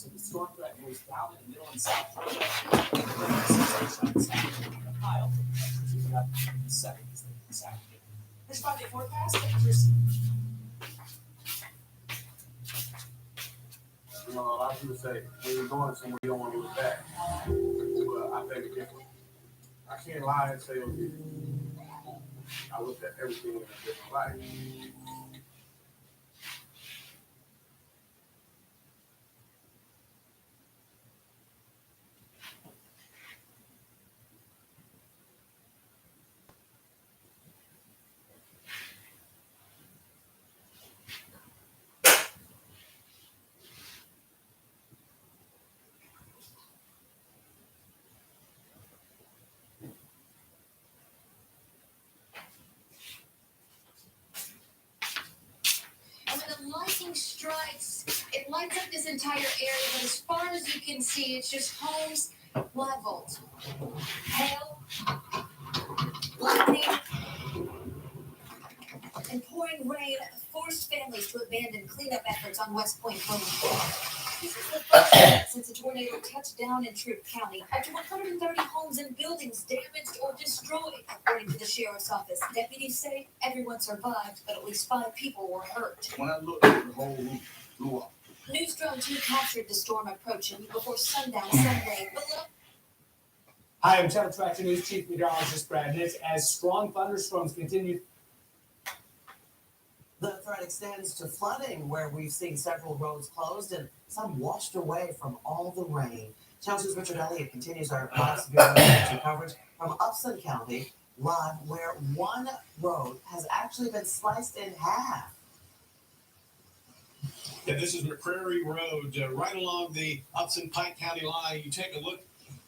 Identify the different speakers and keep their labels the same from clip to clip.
Speaker 1: So the storm threat moves down in the middle and south Florida. A pile for temperatures even up in the 70s this afternoon. Here's 5-day forecast. Temperatures.
Speaker 2: You know, a lot of people say when you're going somewhere, you don't want to look back. But I think different. I can't lie and say, okay, I looked at everything in a different light.
Speaker 3: Lightning strikes, it lights up this entire area, but as far as you can see, it's just homes leveled. Hail, lightning, and pouring rain forced families to abandon cleanup efforts on West Point Road. This is the first time since a tornado touched down in Troup County after 130 homes and buildings damaged or destroyed, according to the sheriff's office. Deputies say everyone survived, but at least 5 people were hurt.
Speaker 2: When I looked at the whole roof blew up.
Speaker 3: News Drone 2 captured the storm approaching before sundown Sunday.
Speaker 1: Hi, I'm Channel Traction News Chief Meteorologist Brad Nitz. As strong thunderstorms continue.
Speaker 4: The threat extends to flooding, where we've seen several roads closed and some washed away from all the rain. Channel 2's Richard Elliott continues our live severe emergency coverage from Upson County, live where one road has actually been sliced in half.
Speaker 5: Yeah, this is McCrary Road, right along the Upson Pike County line. You take a look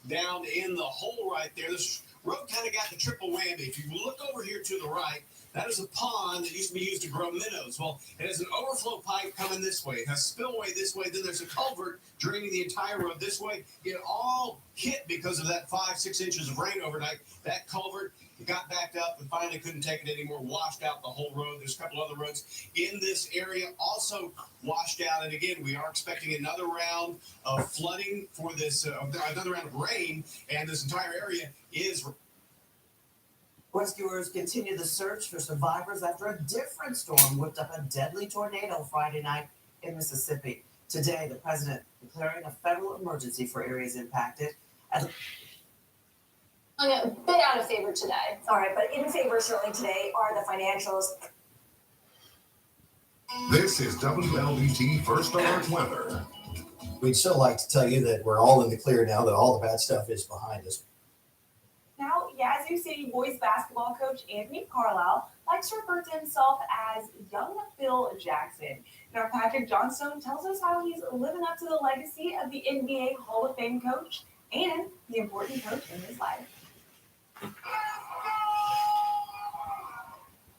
Speaker 5: down in the hole right there. This road kind of got the triple whammy. If you look over here to the right, that is a pond that used to be used to grow minnows. Well, it has an overflow pipe coming this way. It has spillway this way. Then there's a culvert draining the entire road this way. It all hit because of that 5-6 inches of rain overnight. That culvert got backed up and finally couldn't take it anymore, washed out the whole road. There's a couple other roads in this area also washed out. And again, we are expecting another round of flooding for this, another round of rain, and this entire area is.
Speaker 4: Rescuers continue the search for survivors after a different storm whipped up a deadly tornado Friday night in Mississippi. Today, the president declaring a federal emergency for areas impacted.
Speaker 6: I'm a bit out of favor today.
Speaker 7: All right, but in favor certainly today are the financials.
Speaker 8: This is WLBT First Alert Weather.
Speaker 9: We'd still like to tell you that we're all in the clear now, that all the bad stuff is behind us.
Speaker 10: Now, Yazoo City boys basketball coach Anthony Carlisle likes to refer to himself as Young Phil Jackson. Now, Patrick Johnstone tells us how he's living up to the legacy of the NBA Hall of Fame coach and the important coach in his life.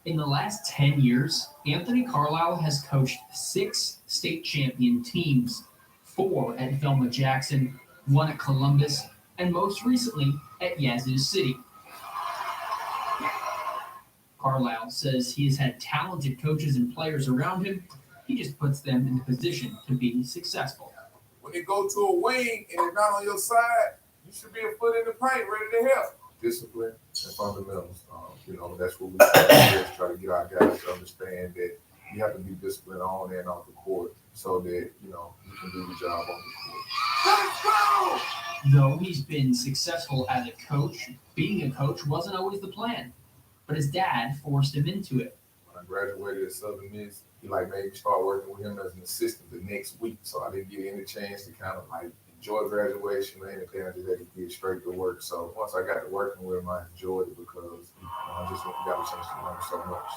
Speaker 11: In the last 10 years, Anthony Carlisle has coached 6 state champion teams, 4 at Velma Jackson, 1 at Columbus, and most recently at Yazoo City. Carlisle says he has had talented coaches and players around him. He just puts them in the position to be successful.
Speaker 2: When they go to a wing and they're not on your side, you should be a foot in the paint, ready to help. Discipline and fundamentals. That's what we try to get our guys to understand, that you have to be disciplined on and off the court so that, you can do the job on the court. Let's go!
Speaker 11: Though he's been successful as a coach, being a coach wasn't always the plan. But his dad forced him into it.
Speaker 2: When I graduated at Southern Miss, he made me start working with him as an assistant the next week. So I didn't get any chance to kind of enjoy graduation or anything. I just had to get straight to work. So once I got to working with him, I enjoyed it because I just got a chance to learn so much.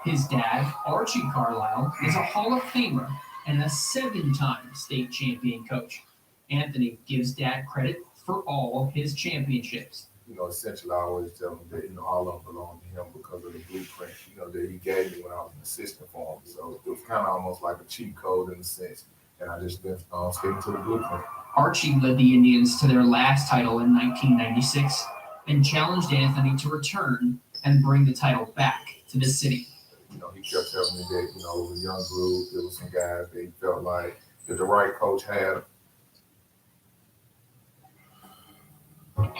Speaker 11: His dad, Archie Carlisle, is a Hall of Famer and a 7-time state champion coach. Anthony gives dad credit for all his championships.
Speaker 2: Essentially, I always tell him that, all of them belong to him because of the blueprint, that he gave me when I was an assistant for him. So it was kind of almost like a cheat code in a sense. And I just been sticking to the blueprint.
Speaker 11: Archie led the Indians to their last title in 1996 and challenged Anthony to return and bring the title back to the city.
Speaker 2: He kept telling me that, it was a young group. There was some guys that he felt like that the right coach had
Speaker 12: Federal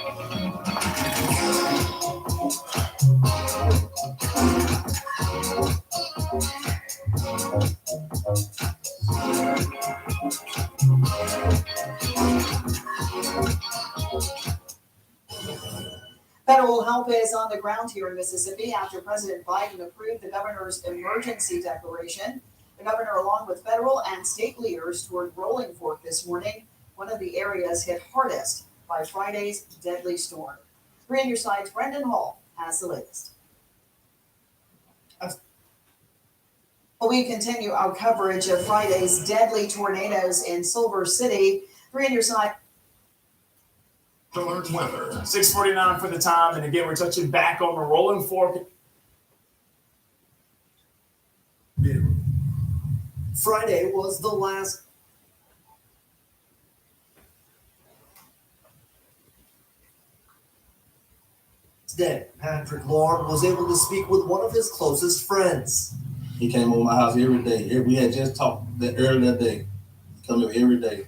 Speaker 12: help is on the ground here in Mississippi after President Biden approved the governor's emergency declaration. The governor, along with federal and state leaders, toured Rolling Fork this morning, one of the areas hit hardest by Friday's deadly storm. 3 on Your Side's Brendan Hall has the latest. Well, we continue our coverage of Friday's deadly tornadoes in Silver City. 3 on Your Side.
Speaker 8: Alert weather.
Speaker 1: 6:49 for the time, and again, we're touching back on the Rolling Fork.
Speaker 9: Friday was the last. Day, Patrick Lord was able to speak with one of his closest friends.
Speaker 13: He came over my house every day. We had just talked that earlier that day. Come here every day.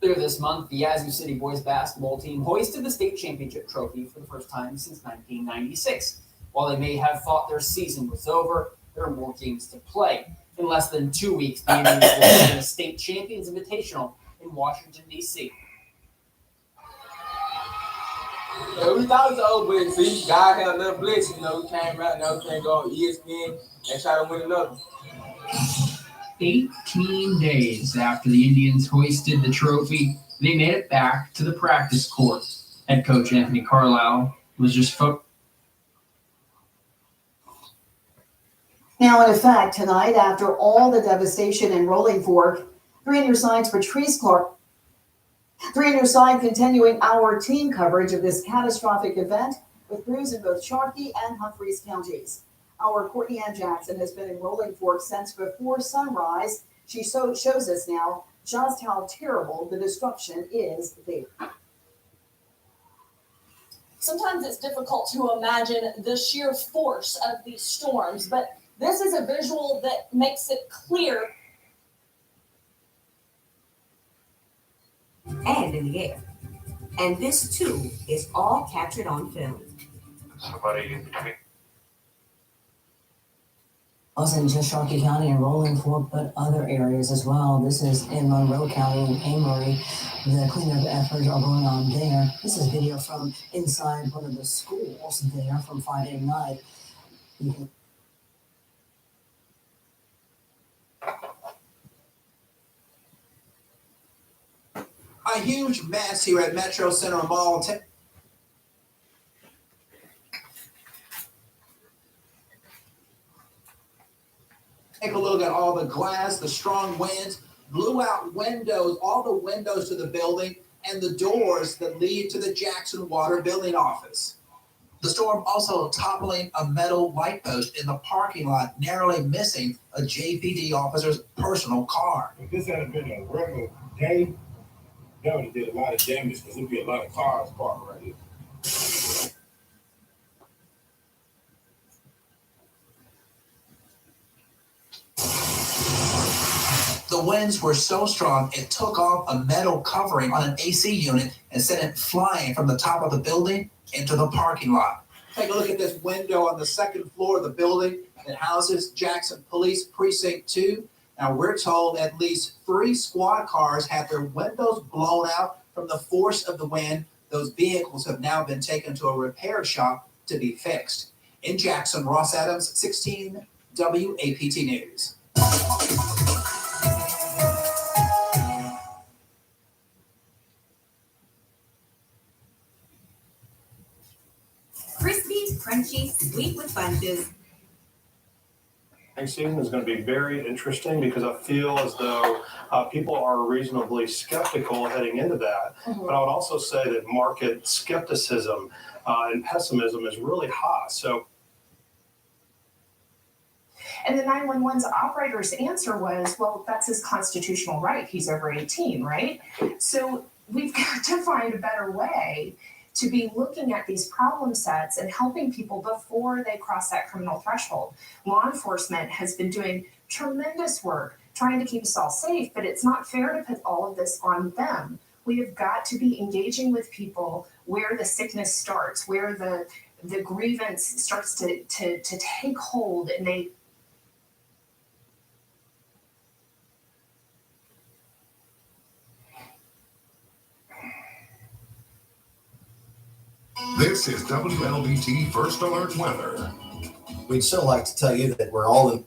Speaker 11: Earlier this month, the Yazoo City boys basketball team hoisted the state championship trophy for the first time since 1996. While they may have thought their season was over, there are more games to play. In less than 2 weeks, the Indians will play the state champions invitational in Washington, D.C.
Speaker 14: Yeah, we thought it was over, but see, God had another blessing. We came out and everything go on ESPN and try to win another.
Speaker 11: 18 days after the Indians hoisted the trophy, they made it back to the practice court. Head coach Anthony Carlisle was just
Speaker 12: Now, in effect, tonight, after all the devastation in Rolling Fork, 3 on Your Side's Patrice Clark. 3 on Your Side continuing our team coverage of this catastrophic event with crews in both Sharkey and Humphreys counties. Our Courtney Ann Jackson has been in Rolling Fork since before sunrise. She shows us now just how terrible the destruction is there.
Speaker 6: Sometimes it's difficult to imagine the sheer force of these storms, but this is a visual that makes it clear.
Speaker 3: And in the air. And this, too, is all captured on film.
Speaker 15: Somebody in between.
Speaker 16: Wasn't just Sharkey County and Rolling Fork, but other areas as well. This is in Monroe County and Amory. The cleanup efforts are going on there. This is video from inside one of the schools there from Friday night.
Speaker 17: A huge mess here at Metro Center Mall. Take a look at all the glass, the strong winds, blew out windows, all the windows to the building, and the doors that lead to the Jackson Water Building Office. The storm also toppling a metal light post in the parking lot, narrowly missing a JPD officer's personal car.
Speaker 18: If this had been a regular day, that would have did a lot of damage because there'd be a lot of cars parked right here.
Speaker 17: The winds were so strong, it took off a metal covering on an AC unit and sent it flying from the top of the building into the parking lot. Take a look at this window on the second floor of the building that houses Jackson Police Precinct 2. Now, we're told at least 3 squad cars had their windows blown out from the force of the wind. Those vehicles have now been taken to a repair shop to be fixed. In Jackson, Ross Adams, 16 WAPT News.
Speaker 3: Crispy, crunchy, sweet with bunches.
Speaker 19: Season is going to be very interesting because I feel as though people are reasonably skeptical heading into that.
Speaker 6: Mm-hmm.
Speaker 19: But I would also say that market skepticism and pessimism is really high. So,
Speaker 10: And the 911's operator's answer was, well, that's his constitutional right. He's over 18, right? So we've got to find a better way to be looking at these problem sets and helping people before they cross that criminal threshold. Law enforcement has been doing tremendous work
Speaker 20: trying to keep us all safe, but it's not fair to put all of this on them. We have got to be engaging with people where the sickness starts, where the grievance starts to take hold, and they.
Speaker 8: This is WLBT First Alert Weather.
Speaker 9: We'd still like to tell you that we're all in.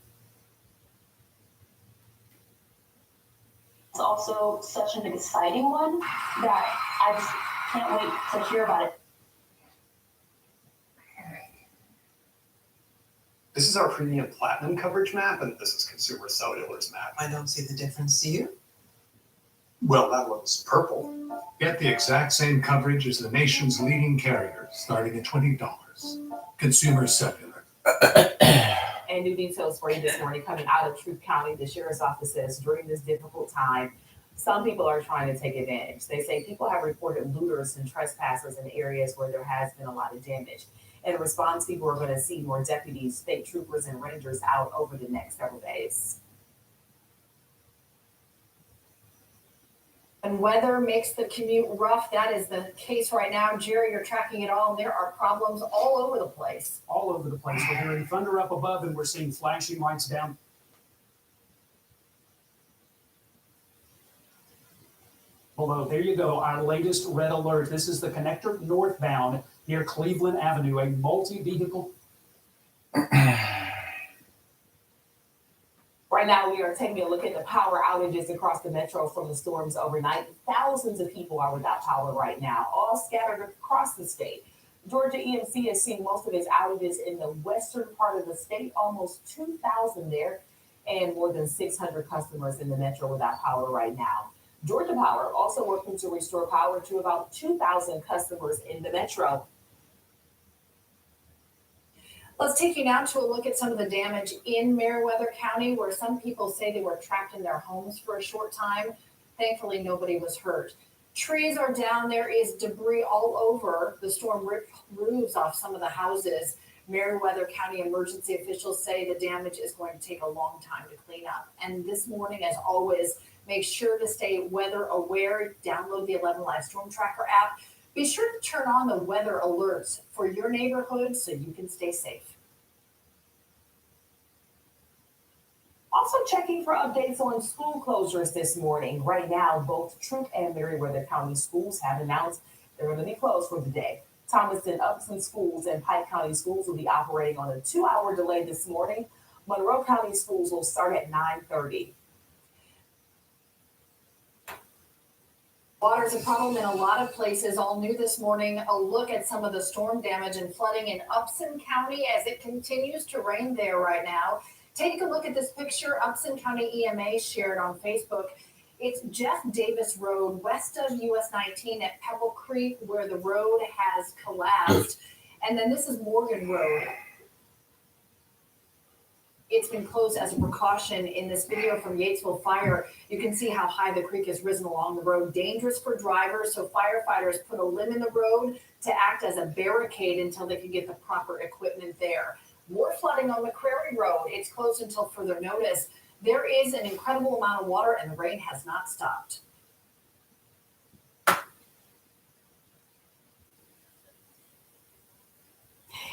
Speaker 6: It's also such an exciting one that I just can't wait to hear about it.
Speaker 19: This is our premium platinum coverage map, and this is Consumer Cellular's map.
Speaker 4: I don't see the difference. Do you?
Speaker 19: Well, that one's purple.
Speaker 21: Get the exact same coverage as the nation's leading carriers, starting at $20. Consumer Cellular.
Speaker 10: And new details for you this morning coming out of Truth County. The sheriff's office says during this difficult time, some people are trying to take advantage. They say people have reported looters and trespassers in areas where there has been a lot of damage. In response, people are going to see more deputies, state troopers, and rangers out over the next several days.
Speaker 7: And weather makes the commute rough. That is the case right now. Jerry, you're tracking it all, and there are problems all over the place.
Speaker 1: All over the place. We're hearing thunder up above, and we're seeing flashing lights down. Below, there you go, our latest red alert. This is the connector northbound near Cleveland Avenue, a multi-vehicle.
Speaker 10: Right now, we are taking a look at the power outages across the metro from the storms overnight. Thousands of people are without power right now, all scattered across the state. Georgia EMC is seeing most of its outages in the western part of the state, almost 2,000 there, and more than 600 customers in the metro without power right now. Georgia Power also working to restore power to about 2,000 customers in the metro.
Speaker 7: Let's take you now to a look at some of the damage in Meriwether County, where some people say they were trapped in their homes for a short time. Thankfully, nobody was hurt. Trees are down. There is debris all over. The storm ripped roofs off some of the houses. Meriwether County emergency officials say the damage is going to take a long time to clean up. And this morning, as always, make sure to stay weather aware. Download the 11 Live Storm Tracker app. Be sure to turn on the weather alerts for your neighborhood so you can stay safe.
Speaker 10: Also checking for updates on school closures this morning. Right now, both Truth and Meriwether County schools have announced they're going to be closed for the day. Thomaston, Upson schools and Pike County schools will be operating on a 2-hour delay this morning. Monroe County schools will start at 9:30.
Speaker 7: Water is a problem in a lot of places. All new this morning, a look at some of the storm damage and flooding in Upson County as it continues to rain there right now. Take a look at this picture Upson County EMA shared on Facebook. It's Jeff Davis Road west of US 19 at Pebble Creek where the road has collapsed. And then this is Morgan Road. It's been closed as a precaution. In this video from Yatesville Fire, you can see how high the creek has risen along the road. Dangerous for drivers, so firefighters put a limb in the road to act as a barricade until they can get the proper equipment there. More flooding on McCrary Road. It's closed until further notice. There is an incredible amount of water and the rain has not stopped.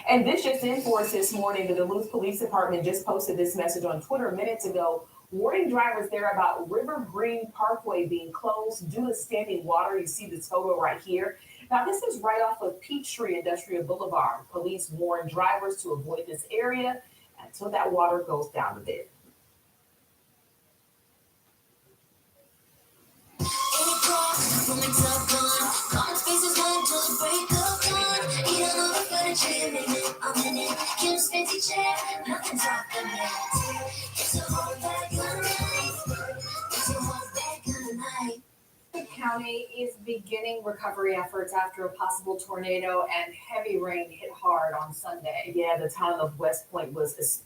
Speaker 10: And this just in for us this morning. The Duluth Police Department just posted this message on Twitter minutes ago, warning drivers there about River Green Parkway being closed due to standing water. You see this photo right here. Now, this is right off of Peachtree Industrial Boulevard. Police warn drivers to avoid this area until that water goes down a bit.
Speaker 7: County is beginning recovery efforts after a possible tornado and heavy rain hit hard on Sunday.
Speaker 10: Yeah, the town of West Point was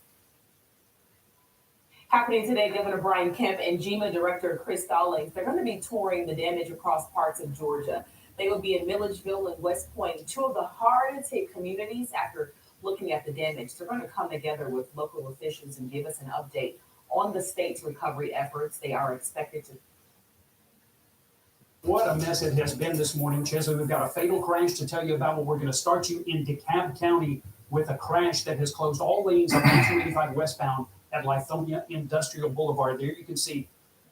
Speaker 10: happening today. Governor Brian Kemp and GEMA Director Chris Stallings, they're going to be touring the damage across parts of Georgia. They will be in Milledgeville and West Point, two of the hardest hit communities after looking at the damage. They're going to come together with local officials and give us an update
Speaker 4: on the state's recovery efforts. They are expected to.
Speaker 1: What a mess it has been this morning, Chesley. We've got a fatal crash to tell you about, but we're going to start you in DeKalb County with a crash that has closed all lanes on I-285 westbound at Lithonia Industrial Boulevard. There you can see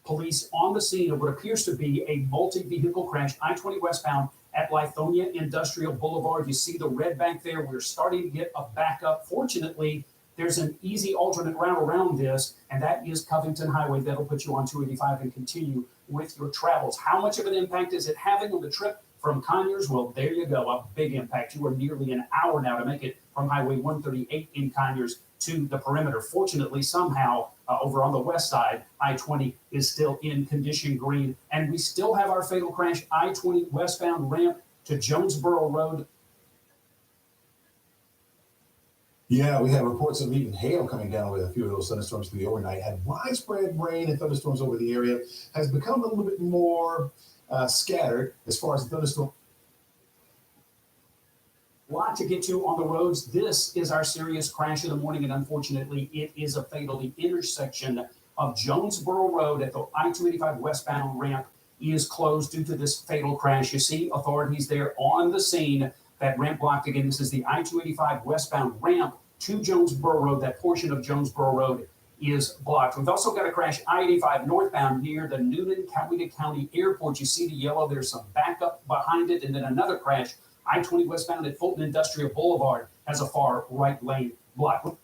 Speaker 1: police on the scene of what appears to be a multi-vehicle crash, I-20 westbound at Lithonia Industrial Boulevard. You see the red bank there. We're starting to get a backup. Fortunately, there's an easy alternate route around this, and that is Covington Highway. That'll put you on 285 and continue with your travels. How much of an impact is it having on the trip from Conyers? Well, there you go, a big impact. You are nearly an hour now to make it from Highway 138 in Conyers to the perimeter. Fortunately, somehow, over on the west side, I-20 is still in condition green, and we still have our fatal crash, I-20 westbound ramp to Jonesboro Road.
Speaker 5: Yeah, we had reports of even hail coming down with a few of those thunderstorms through the overnight. Had widespread rain and thunderstorms over the area. Has become a little bit more scattered as far as the thunderstorm.
Speaker 1: Lot to get to on the roads. This is our serious crash of the morning, and unfortunately, it is a fatal. The intersection of Jonesboro Road at the I-285 westbound ramp is closed due to this fatal crash. You see authorities there on the scene. That ramp blocked again. This is the I-285 westbound ramp to Jonesboro Road. That portion of Jonesboro Road is blocked. We've also got a crash I-85 northbound near the Newnan-Coweta County Airport. You see the yellow. There's some backup behind it. And then another crash, I-20 westbound at Fulton Industrial Boulevard, has a far right lane blocked.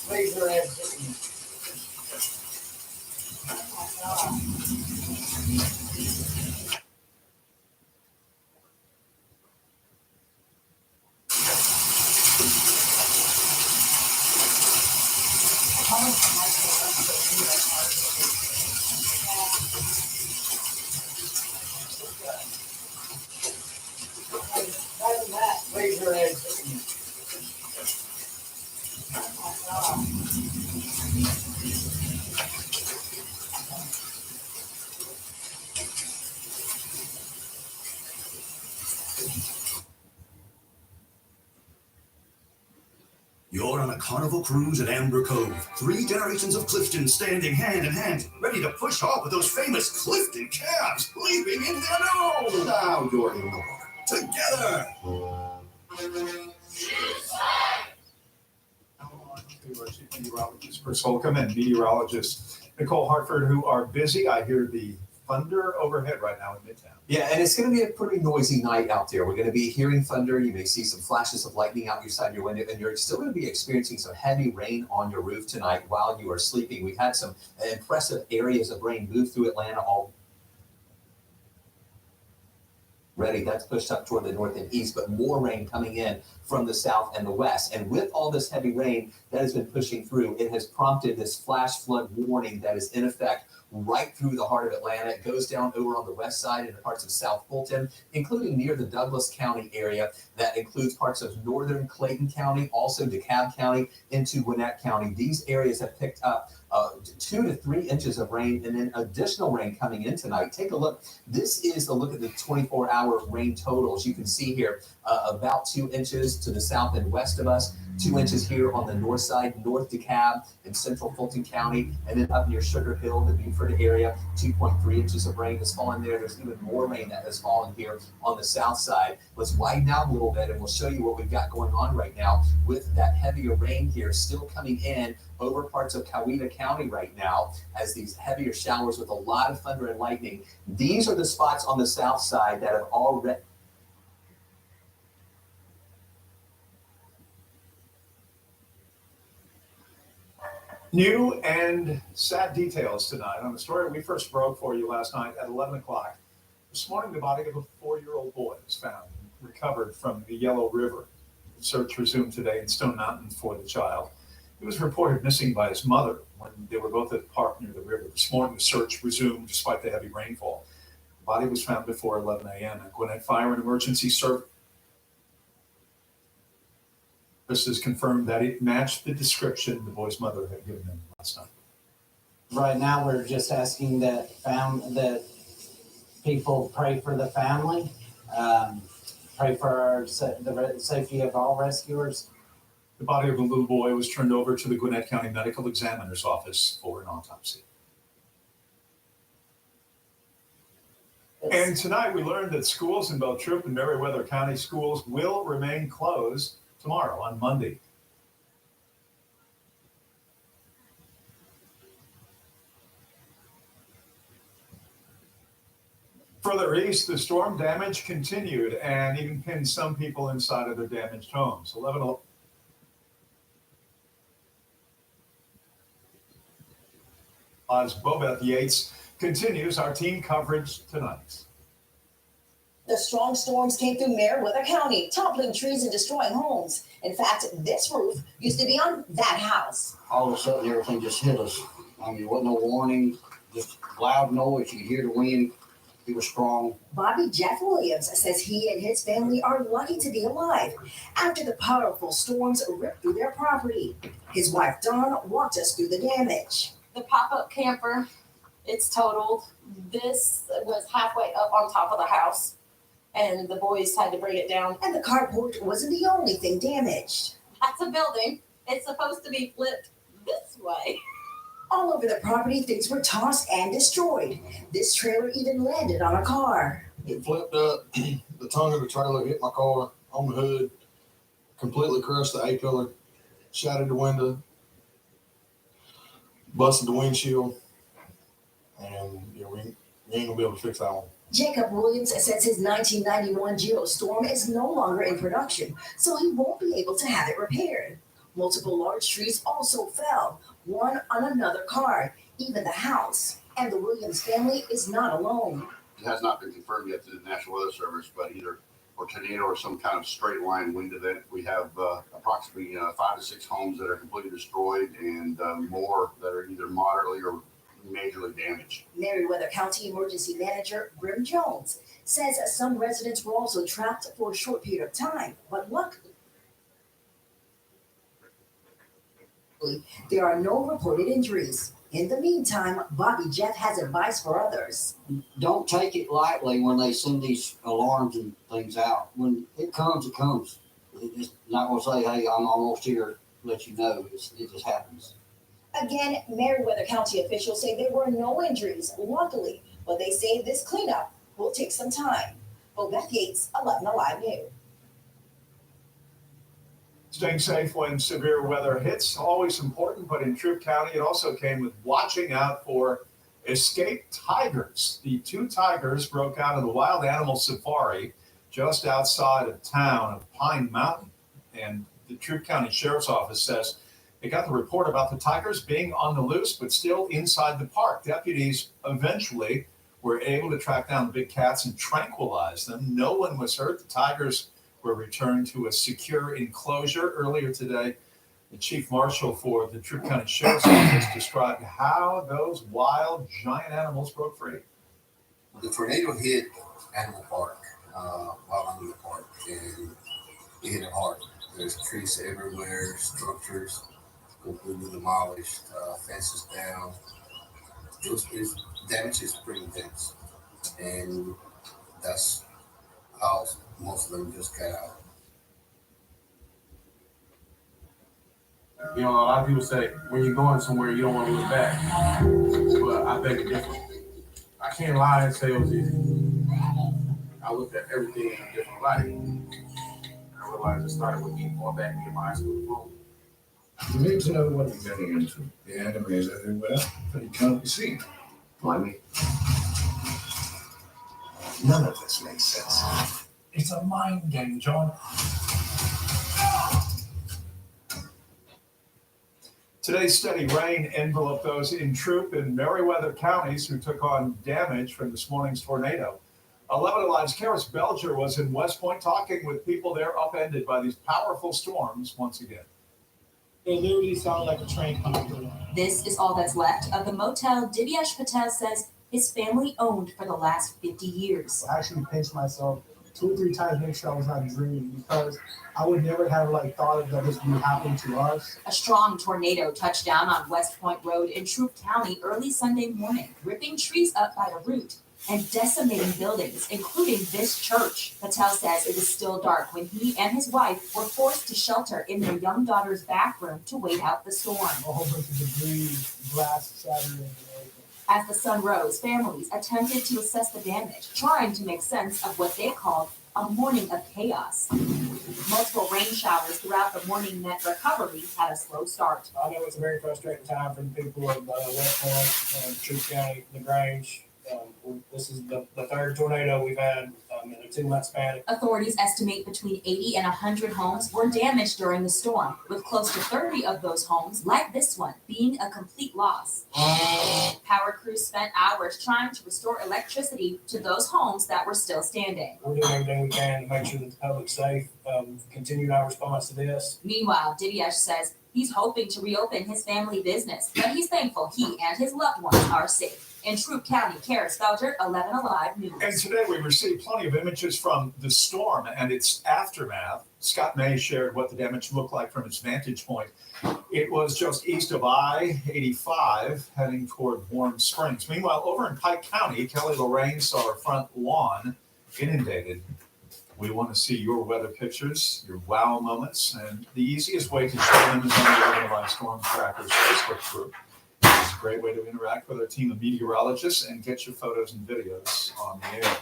Speaker 9: Raise your hand. Raise your hand.
Speaker 8: You're on a carnival cruise at Amber Cove. 3 generations of Clifton standing hand in hand, ready to push off with those famous Clifton cabs, leaping into the unknown. Now you're in the water. Together.
Speaker 21: To our chief meteorologist, Chris Holcomb, and meteorologist Nicole Hartford, who are busy. I hear the thunder overhead right now in Midtown.
Speaker 22: Yeah, and it's going to be a pretty noisy night out there. We're going to be hearing thunder. You may see some flashes of lightning out your side of your window, and you're still going to be experiencing some heavy rain on your roof tonight while you are sleeping. We've had some impressive areas of rain move through Atlanta already. That's pushed up toward the north and east, but more rain coming in from the south and the west. And with all this heavy rain that has been pushing through, it has prompted this flash flood warning that is in effect right through the heart of Atlanta. It goes down over on the west side into parts of South Fulton, including near the Douglas County area. That includes parts of northern Clayton County, also DeKalb County, into Gwinnett County. These areas have picked up 2 to 3 inches of rain, and then additional rain coming in tonight. Take a look. This is a look at the 24-hour rain totals. You can see here about 2 inches to the south and west of us, 2 inches here on the north side, North DeKalb and central Fulton County, and then up near Sugar Hill, the Beaufort area, 2.3 inches of rain has fallen there. There's even more rain that has fallen here on the south side. Let's widen out a little bit, and we'll show you what we've got going on right now with that heavier rain here still coming in over parts of Coweta County right now as these heavier showers with a lot of thunder and lightning. These are the spots on the south side that have already...
Speaker 19: New and sad details tonight on the story we first broke for you last night at 11 o'clock. This morning, the body of a 4-year-old boy was found, recovered from the Yellow River. Search resumed today in Stone Mountain for the child. He was reported missing by his mother when they were both at the park near the river. This morning, the search resumed despite the heavy rainfall. The body was found before 11 a.m. at Gwinnett Fire and Emergency Service. This has confirmed that it matched the description the boy's mother had given him last night.
Speaker 2: Right now, we're just asking that people pray for the family, pray for the safety of all rescuers.
Speaker 19: The body of the little boy was turned over to the Gwinnett County Medical Examiner's Office for an autopsy. And tonight we learned that schools in both Troup and Meriwether County schools will remain closed tomorrow on Monday. Further east, the storm damage continued and even pinned some people inside of their damaged homes. As Bobeth Yates continues our team coverage tonight.
Speaker 13: The strong storms came through Meriwether County, toppling trees and destroying homes. In fact, this roof used to be on that house.
Speaker 23: All of a sudden, everything just hit us. I mean, there wasn't no warning, just loud noise. You could hear the wind. It was strong.
Speaker 13: Bobby Jeff Williams says he and his family are lucky to be alive after the powerful storms ripped through their property. His wife, Dawn, walked us through the damage.
Speaker 6: The pop-up camper, it's totaled. This was halfway up on top of the house, and the boys had to bring it down.
Speaker 13: And the carport wasn't the only thing damaged.
Speaker 6: That's a building. It's supposed to be flipped this way.
Speaker 13: All over the property, things were tossed and destroyed. This trailer even landed on a car.
Speaker 24: It flipped up. The tongue of the trailer hit my car on the hood, completely crushed the A-pillar, shattered the window, busted the windshield, and we ain't gonna be able to fix that one.
Speaker 13: Jacob Williams says his 1991 Geostorm is no longer in production, so he won't be able to have it repaired. Multiple large trees also fell, one on another car, even the house. And the Williams family is not alone.
Speaker 25: It has not been confirmed yet to the National Weather Service, but either a tornado or some kind of straight line wind event. We have approximately 5 to 6 homes that are completely destroyed and more that are either moderately or majorly damaged.
Speaker 13: Meriwether County Emergency Manager Grim Jones says some residents were also trapped for a short period of time, but luckily, there are no reported injuries. In the meantime, Bobby Jeff has advice for others.
Speaker 23: Don't take it lightly when they send these alarms and things out. When it comes, it comes. It's not going to say, hey, I'm almost here, let you know. It just happens.
Speaker 13: Again, Meriwether County officials say there were no injuries, luckily, but they say this cleanup will take some time. Beth Yates, 11 Alive News.
Speaker 19: Staying safe when severe weather hits, always important, but in Troup County, it also came with watching out for escaped tigers. The 2 tigers broke out of the wild animal safari just outside of town of Pine Mountain. And the Troup County Sheriff's Office says they got the report about the tigers being on the loose, but still inside the park. Deputies eventually were able to track down the big cats and tranquilize them. No one was hurt. The tigers were returned to a secure enclosure earlier today. The chief marshal for the Troup County Sheriff's Office described how those wild giant animals broke free.
Speaker 26: The tornado hit Animal Park while I'm in the park, and it hit it hard. There's trees everywhere, structures completely demolished, fences down. It damage is pretty intense, and that's how most of them just got out.
Speaker 27: You know, a lot of people say when you're going somewhere, you don't want to look back. But I beg to differ. I can't lie and say it was easy. I looked at everything in a different light. I realized it started with me going back to my high school diploma.
Speaker 18: You need to know what you're getting into. The enemy is everywhere, but he can't be seen.
Speaker 27: Like me.
Speaker 18: None of this makes sense.
Speaker 28: It's a mind game, John.
Speaker 19: Today's steady rain enveloped those in Troup and Meriwether counties who took on damage from this morning's tornado. 11 Alive's Karis Belger was in West Point talking with people there upended by these powerful storms once again.
Speaker 29: It literally sounded like a train coming through.
Speaker 3: This is all that's left of the motel Divyesh Patel says his family owned for the last 50 years.
Speaker 29: I actually pinched myself 2 or 3 times to make sure I was not dreaming, because I would never have like thought of that this would happen to us.
Speaker 7: A strong tornado touched down on West Point Road in Troup County early Sunday morning, ripping trees up by the root and decimating buildings, including this church. Patel says it was still dark when he and his wife were forced to shelter in their young daughter's back room to wait out the storm.
Speaker 29: A whole bunch of debris, glass shattered and everything.
Speaker 7: As the sun rose, families attempted to assess the damage, trying to make sense of what they called a morning of chaos. Multiple rain showers throughout the morning meant recovery had a slow start.
Speaker 29: I know it's a very frustrating time for the people of West Point, Troup County, LaGrange. This is the third tornado we've had in a 2-month span.
Speaker 7: Authorities estimate between 80 and 100 homes were damaged during the storm, with close to 30 of those homes, like this one, being a complete loss. Power crews spent hours trying to restore electricity to those homes that were still standing.
Speaker 29: We're doing everything we can to make sure that the public's safe. Continued our response to this.
Speaker 7: Meanwhile, Didiash says he's hoping to reopen his family business, but he's thankful he and his loved ones are safe. In Troup County, Kara Spelger, 11 Alive News.
Speaker 19: And today we received plenty of images from the storm and its aftermath. Scott May shared what the damage looked like from his vantage point. It was just east of I-85 heading toward Warm Springs. Meanwhile, over in Pike County, Kelly Lorraine saw her front lawn inundated. We want to see your weather pictures, your wow moments, and the easiest way to share them is on the 11 Alive Storm Trackers Facebook group. It's a great way to interact with our team of meteorologists and get your photos and videos on the air.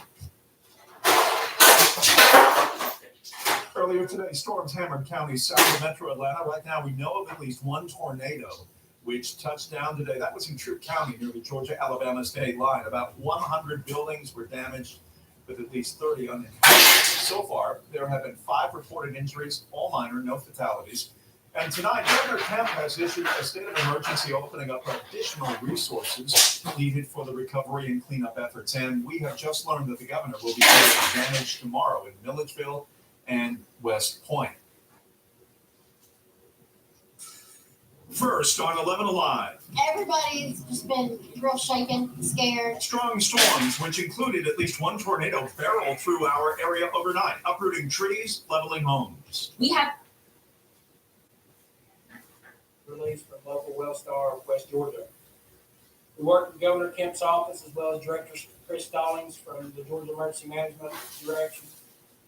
Speaker 19: Earlier today, storms hammered counties south of metro Atlanta. Right now, we know of at least one tornado which touched down today. That was in Troup County near the Georgia-Alabama state line. About 100 buildings were damaged, with at least 30 uninhabited. So far, there have been 5 reported injuries, all minor, no fatalities. And tonight, Governor Kemp has issued a state of emergency, opening up additional resources needed for the recovery and cleanup efforts. And we have just learned that the governor will be clearing damage tomorrow in Milledgeville and West Point. First on 11 Alive.
Speaker 10: Everybody's just been real shaken, scared.
Speaker 19: Strong storms, which included at least one tornado, barreled through our area overnight, uprooting trees, leveling homes.
Speaker 7: We have
Speaker 29: released from local Wellstar of West Georgia. We worked with Governor Kemp's office as well as Director Chris Stallings from the Georgia Emergency Management Direction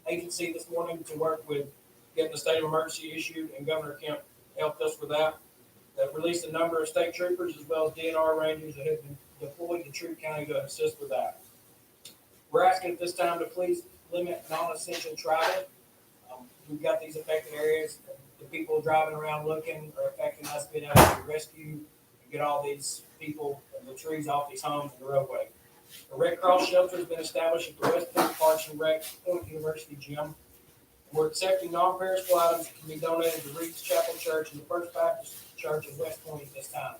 Speaker 29: Agency this morning to work with getting the state of emergency issued, and Governor Kemp helped us with that. That released a number of state troopers as well as DNR rangers that have been deployed to Troup County to assist with that. We're asking at this time to please limit non-essential travel. We've got these affected areas. The people driving around looking are affecting us being able to rescue and get all these people and the trees off these homes and the roadway. A Red Cross shelter has been established at the West Point Parks and Rec Point University Gym. We're accepting non-perishable items that can be donated to Reed's Chapel Church and the First Baptist Church of West Point at this time.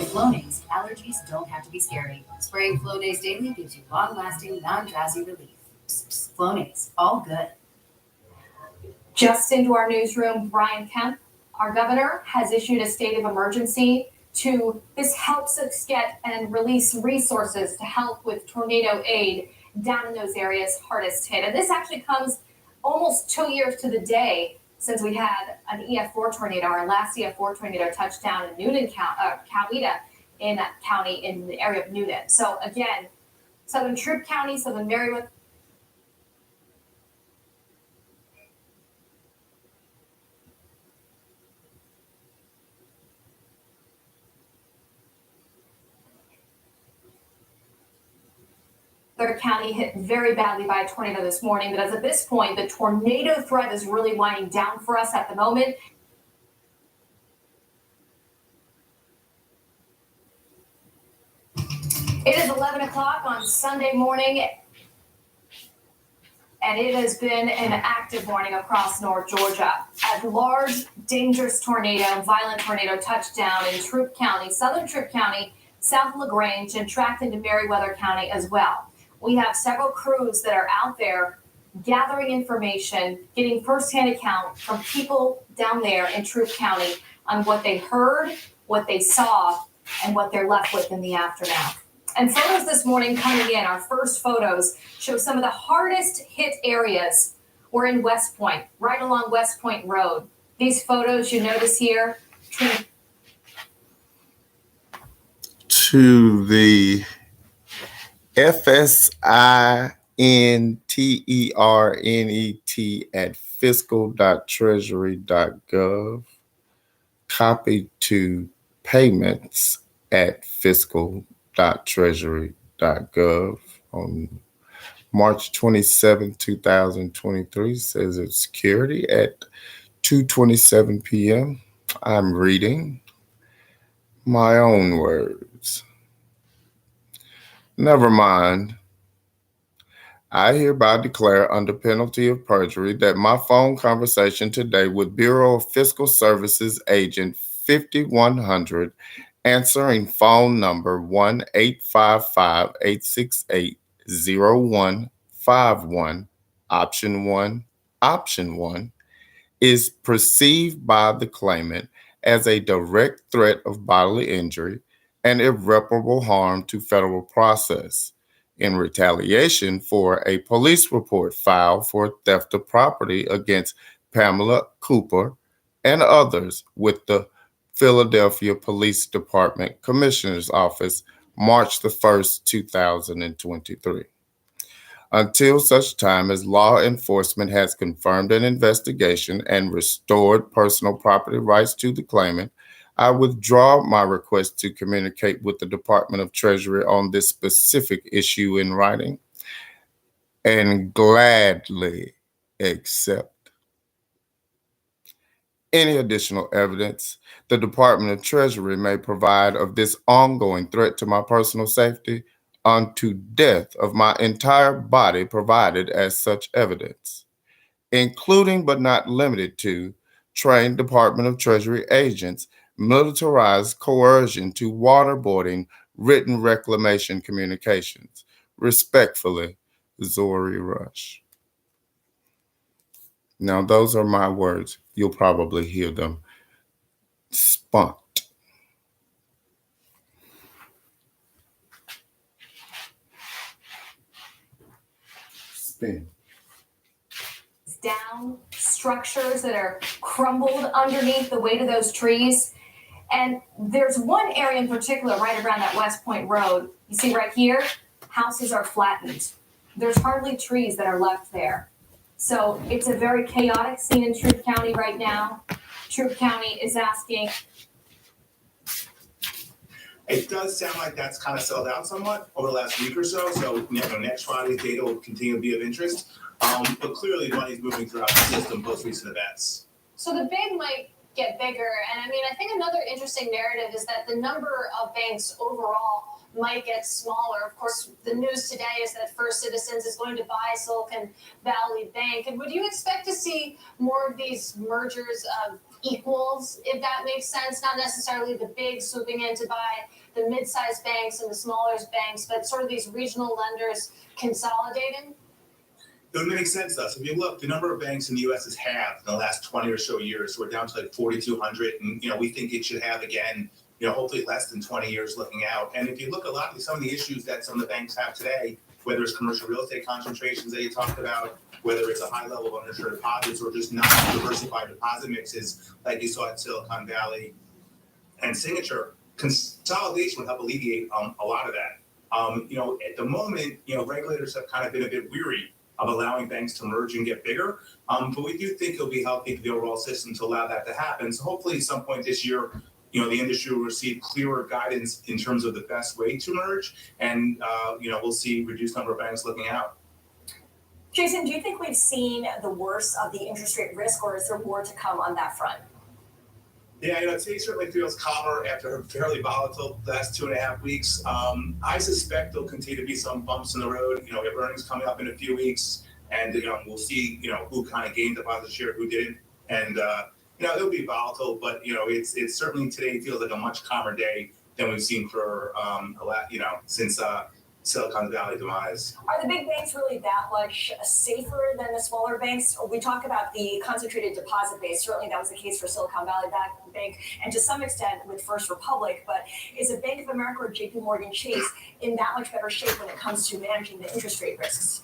Speaker 11: Flonase, allergies don't have to be scary. Spraying Flonase daily gives you long-lasting, non-drowsy relief. Flonase, all good.
Speaker 6: Just into our newsroom, Brian Kemp, our governor, has issued a state of emergency this helps us get and release resources to help with tornado aid down in those areas hardest hit. And this actually comes almost 2 years to the day since we had an EF4 tornado, our last EF4 tornado touchdown in Noonan, Coweta. in that county in the area of Newton. So again, Southern Troup County, Southern Meriwether. County hit very badly by a tornado this morning, but as of this point, the tornado threat is really winding down for us at the moment. It is 11 o'clock on Sunday morning, and it has been an active morning across North Georgia. A large, dangerous tornado, violent tornado touched down in Troup County, Southern Troup County, South LaGrange, and tracked into Meriwether County as well. We have several crews that are out there gathering information, getting firsthand account from people down there in Troup County on what they heard, what they saw, and what they're left with in the aftermath. And photos this morning coming in, our first photos show some of the hardest hit areas were in West Point, right along West Point Road. These photos you notice here.
Speaker 1: To the FSINTERNET@fiscal.treasury.gov. Copy to payments@fiscal.treasury.gov on March 27, 2023. Says it's security at 2:27 p.m. I'm reading my own words. Never mind. I hereby declare under penalty of perjury that my phone conversation today with Bureau of Fiscal Services Agent 5100, answering phone number 1-855-868-0151, option 1, is perceived by the claimant as a direct threat of bodily injury and irreparable harm to federal process in retaliation for a police report filed for theft of property against Pamela Cooper and others with the Philadelphia Police Department Commissioner's Office, March the 1st, 2023. Until such time as law enforcement has confirmed an investigation and restored personal property rights to the claimant, I withdraw my request to communicate with the Department of Treasury on this specific issue in writing and gladly accept any additional evidence the Department of Treasury may provide of this ongoing threat to my personal safety unto death of my entire body provided as such evidence, including but not limited to trained Department of Treasury agents, militarized coercion to waterboarding written reclamation communications. Respectfully, Zori Rush. Now, those are my words. You'll probably hear them spunked. Spin.
Speaker 6: Down, structures that are crumbled underneath the weight of those trees. And there's one area in particular right around that West Point Road. You see right here, houses are flattened. There's hardly trees that are left there. So it's a very chaotic scene in Troup County right now. Troup County is asking.
Speaker 4: It does sound like that's kind of settled out somewhat over the last week or so. So next Friday's data will continue to be of interest. But clearly money's moving throughout the system post recent events.
Speaker 10: So the bid might get bigger. And I mean, I think another interesting narrative is that the number of banks overall might get smaller. Of course, the news today is that First Citizens is going to buy Silicon Valley Bank. And would you expect to see more of these mergers of equals, if that makes sense? Not necessarily the big swooping in to buy the mid-sized banks and the smaller banks, but sort of these regional lenders consolidating?
Speaker 4: It would make sense to us. If you look, the number of banks in the U.S. has halved in the last 20 or so years. So we're down to like 4,200. And, we think it should have again, hopefully less than 20 years looking out. And if you look at some of the issues that some of the banks have today, whether it's commercial real estate concentrations that you talked about, whether it's a high level of uninsured deposits or just not diversified deposit mixes like you saw at Silicon Valley and Signature, consolidation would help alleviate a lot of that. At the moment, regulators have kind of been a bit weary of allowing banks to merge and get bigger. But we do think it'll be healthy for the overall system to allow that to happen. So hopefully at some point this year, the industry will receive clearer guidance in terms of the best way to merge. And, we'll see reduced number of banks looking out.
Speaker 6: Jason, do you think we've seen the worst of the interest rate risk, or is there more to come on that front?
Speaker 4: Yeah, today certainly feels calmer after a fairly volatile last 2.5 weeks. I suspect there'll continue to be some bumps in the road. We have earnings coming up in a few weeks, and we'll see, who kind of gained deposit share, who didn't, and it'll be volatile. But it's certainly today feels like a much calmer day than we've seen for since Silicon Valley demise.
Speaker 6: Are the big banks really that much safer than the smaller banks? We talk about the concentrated deposit base. Certainly that was the case for Silicon Valley Bank and to some extent with First Republic. But is it Bank of America or JP Morgan Chase in that much better shape when it comes to managing the interest rate risks?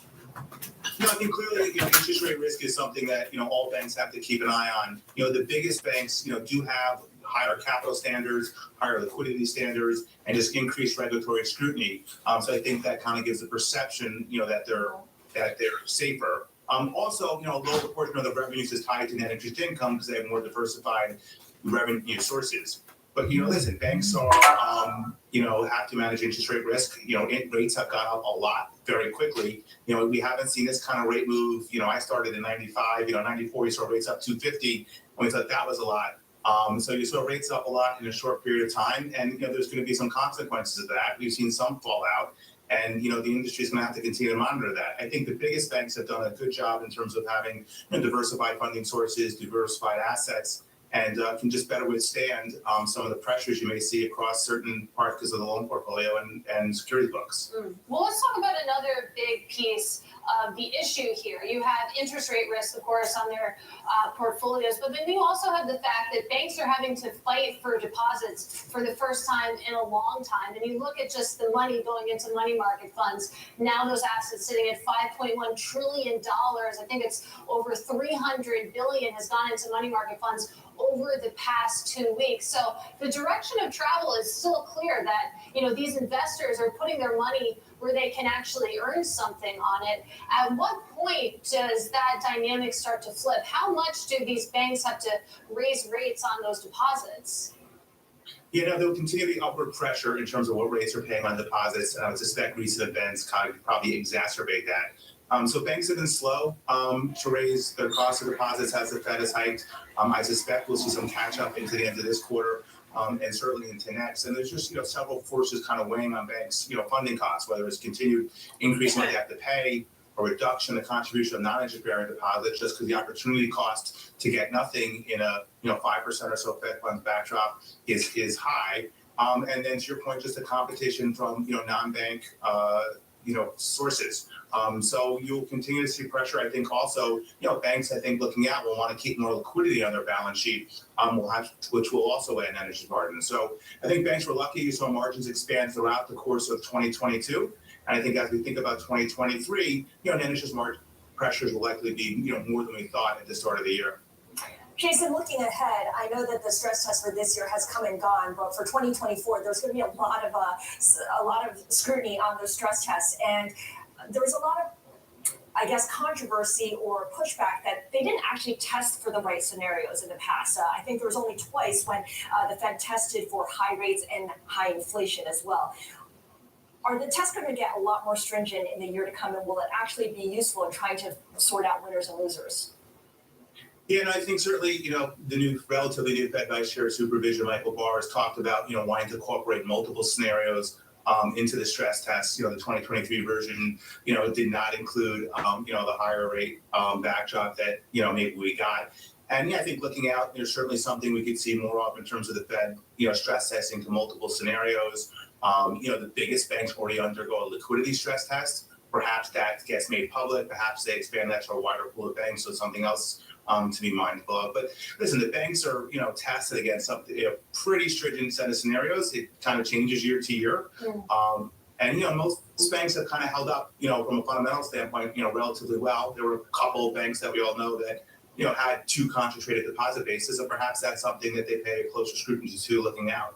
Speaker 4: I think clearly, interest rate risk is something that, all banks have to keep an eye on. The biggest banks, do have higher capital standards, higher liquidity standards, and just increased regulatory scrutiny. So I think that kind of gives the perception, that they're safer. Also, a lower portion of the revenues is tied to net interest income because they have more diversified revenue sources. But listen, banks are have to manage interest rate risk. Rates have gone up a lot very quickly. We haven't seen this kind of rate move. I started in 95, 94, you saw rates up 250, and we thought that was a lot. So you saw rates up a lot in a short period of time, and there's going to be some consequences of that. We've seen some fallout, and the industry is going to have to continue to monitor that. I think the biggest banks have done a good job in terms of having diversified funding sources, diversified assets, and can just better withstand some of the pressures you may see across certain parts of the loan portfolio and security books.
Speaker 10: Well, let's talk about another big piece of the issue here. You have interest rate risk, of course, on their portfolios, but then you also have the fact that banks are having to fight for deposits for the first time in a long time. And you look at just the money going into money market funds. Now those assets sitting at $5.1 trillion. I think it's over 300 billion has gone into money market funds over the past 2 weeks. So the direction of travel is still clear that, these investors are putting their money where they can actually earn something on it. At what point does that dynamic start to flip? How much do these banks have to raise rates on those deposits?
Speaker 4: There'll continue to be upward pressure in terms of what rates are paying on deposits. And I would suspect recent events kind of probably exacerbate that. So banks have been slow to raise their cost of deposits as the Fed has hiked. I suspect we'll see some catch up into the end of this quarter and certainly into next. And there's just several forces kind of weighing on banks, funding costs, whether it's continued increase in what they have to pay, a reduction in the contribution of non-interest bearing deposits, just because the opportunity cost to get nothing in a 5% or so Fed funds backdrop is high. And then to your point, just the competition from non-bank sources. So you'll continue to see pressure. I think also, banks, looking at will want to keep more liquidity on their balance sheet, which will also add net interest margin. So I think banks were lucky. You saw margins expand throughout the course of 2022. And I think as we think about 2023, net interest margin pressures will likely be, more than we thought at the start of the year.
Speaker 6: Jason, looking ahead, I know that the stress test for this year has come and gone, but for 2024, there's going to be a lot of scrutiny on those stress tests, and there was a lot of, controversy or pushback that they didn't actually test for the right scenarios in the past. I think there was only twice when the Fed tested for high rates and high inflation as well. Are the tests going to get a lot more stringent in the year to come, and will it actually be useful in trying to sort out winners and losers?
Speaker 4: Yeah, and I think certainly, the relatively new Fed Vice Chair of Supervision, Michael Barr, has talked about, wanting to incorporate multiple scenarios into the stress test. The 2023 version, did not include, the higher rate backdrop that, maybe we got. And I think looking out, there's certainly something we could see more of in terms of the Fed, stress testing to multiple scenarios. The biggest banks already undergo a liquidity stress test. Perhaps that gets made public. Perhaps they expand that to a wider pool of banks. So something else to be mindful of. But listen, the banks are, tested against a pretty stringent set of scenarios. It kind of changes year to year. And, most banks have kind of held up, from a fundamental standpoint, relatively well. There were a couple of banks that we all know that, had too concentrated deposit bases. And perhaps that's something that they pay closer scrutiny to looking out.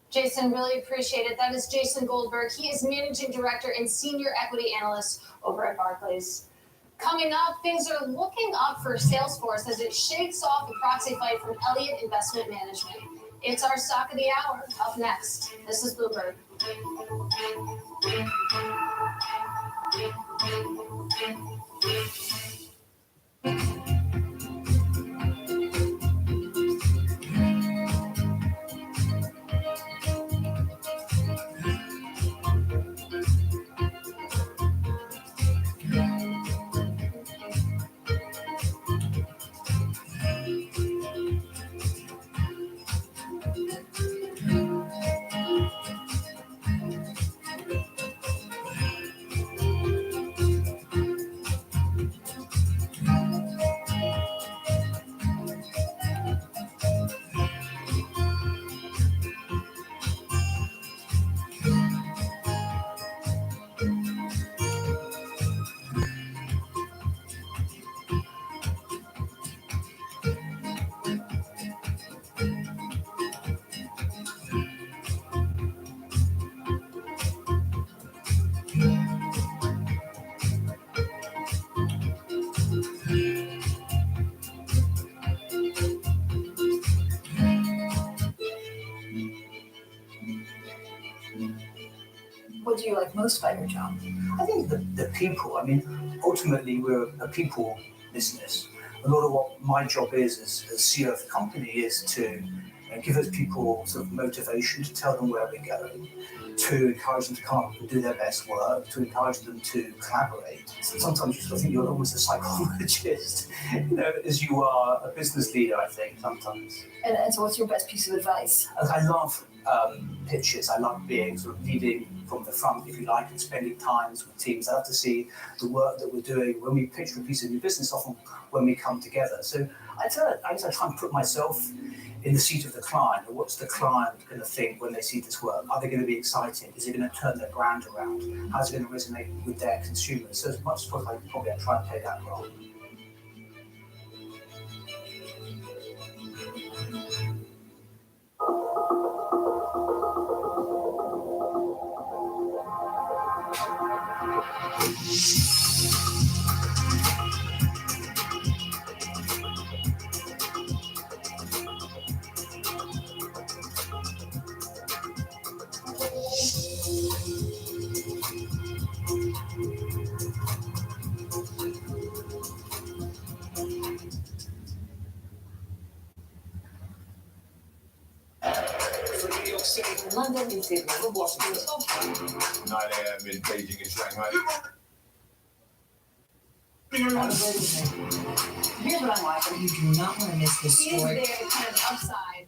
Speaker 10: Jason, really appreciate it. That is Jason Goldberg. He is Managing Director and Senior Equity Analyst over at Barclays. Coming up, things are looking up for Salesforce as it shakes off a proxy fight from Elliott Investment Management. It's our stock of the hour. Up next, this is Bloomberg.
Speaker 5: What do you like most about your job? I think the people. I mean, ultimately, we're a people business. A lot of what my job is as CEO of the company is to give those people sort of motivation, to tell them where we're going, to encourage them to come up and do their best work, to encourage them to collaborate. So sometimes you sort of think you're almost a psychologist, as you are a business leader, I think, sometimes. And so what's your best piece of advice? I love pitches. I love being sort of leading from the front, if you like, and spending times with teams. I love to see the work that we're doing when we pitch for a piece of new business, often when we come together. So I try and put myself in the seat of the client. Or what's the client going to think when they see this work? Are they going to be excited? Is it going to turn their brand around? How's it going to resonate with their consumers? So as much as possible, I probably try and play that role.
Speaker 8: London, in Sydney, Washington, Tokyo.
Speaker 9: 9 a.m. in Beijing and Shanghai.
Speaker 8: Here's what I like. You do not want to miss this
Speaker 10: He is
Speaker 8: story.
Speaker 10: there kind of upside.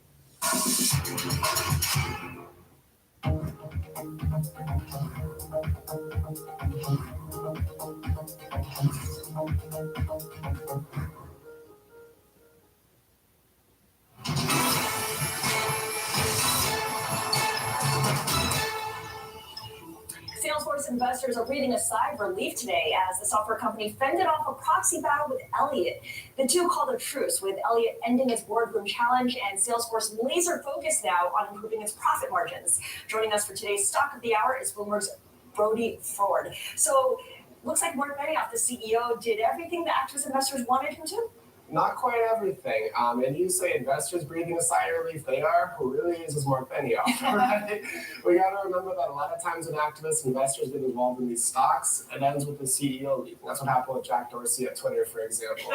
Speaker 6: Salesforce investors are breathing a sigh of relief today as the software company fended off a proxy battle with Elliott. The two called a truce, with Elliott ending its boardroom challenge and Salesforce laser focused now on improving its profit margins. Joining us for today's Stock of the Hour is Bloomberg's Brody Ford. So, looks like Mark Benioff, the CEO, did everything the activist investors wanted him to?
Speaker 12: Not quite everything. And you say investors breathing a sigh of relief, they are. Who really is Mark Benioff, right? We got to remember that a lot of times when activists, investors get involved in these stocks, it ends with the CEO leaving. That's what happened with Jack Dorsey at Twitter, for example.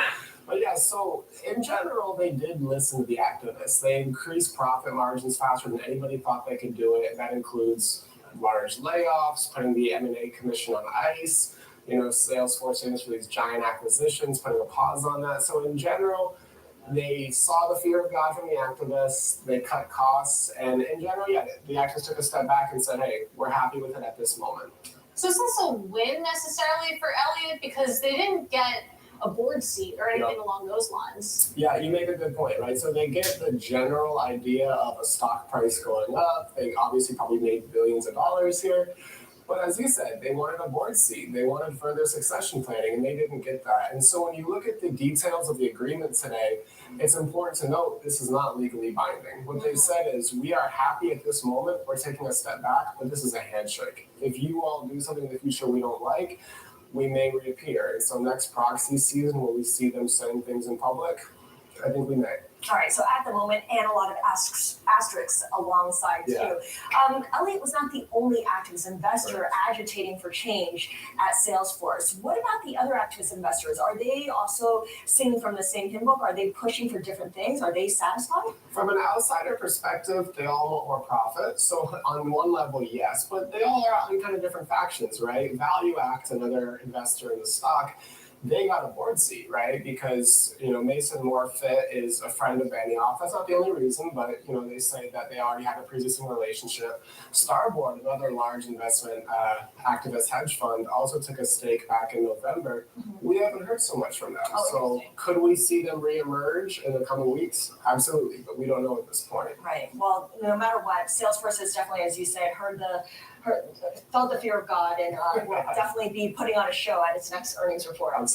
Speaker 12: But yeah, so in general, they did listen to the activists. They increased profit margins faster than anybody thought they could do it. And that includes large layoffs, putting the M&A commission on ice, Salesforce aims for these giant acquisitions, putting a pause on that. So in general, they saw the fear of God from the activists, they cut costs, and in general, yeah, the activists took a step back and said, hey, we're happy with it at this moment.
Speaker 10: So is this a win necessarily for Elliott because they didn't get a board seat or anything along those lines?
Speaker 12: Yeah, you make a good point, right? So they get the general idea of a stock price going up. They obviously probably made billions of dollars here. But as you said, they wanted a board seat. They wanted further succession planning, and they didn't get that. And so when you look at the details of the agreement today, it's important to note this is not legally binding. What they said is, we are happy at this moment. We're taking a step back, but this is a handshake. If you all do something in the future we don't like, we may reappear. And so next proxy season, when we see them saying things in public, I think we may.
Speaker 2: All right, so at the moment, and a lot of asterisks alongside too. Elliott was not the only activist investor agitating for change at Salesforce. What about the other activist investors? Are they also singing from the same hymn book? Are they pushing for different things? Are they satisfied?
Speaker 12: From an outsider perspective, they all want more profit. So on one level, yes, but they all are on kind of different factions, right? Value Act, another investor in the stock, they got a board seat, right? Because, Mason Morfitt is a friend of Benioff. That's not the only reason, but, they say that they already had a pre-existing relationship. Starboard, another large investment activist hedge fund, also took a stake back in November. We haven't heard so much from them. So could we see them reemerge in the coming weeks? Absolutely, but we don't know at this point.
Speaker 2: Right. Well, no matter what, Salesforce has definitely, as you said, felt the fear of God, and will definitely be putting on a show at its next earnings report.
Speaker 12: Absolutely.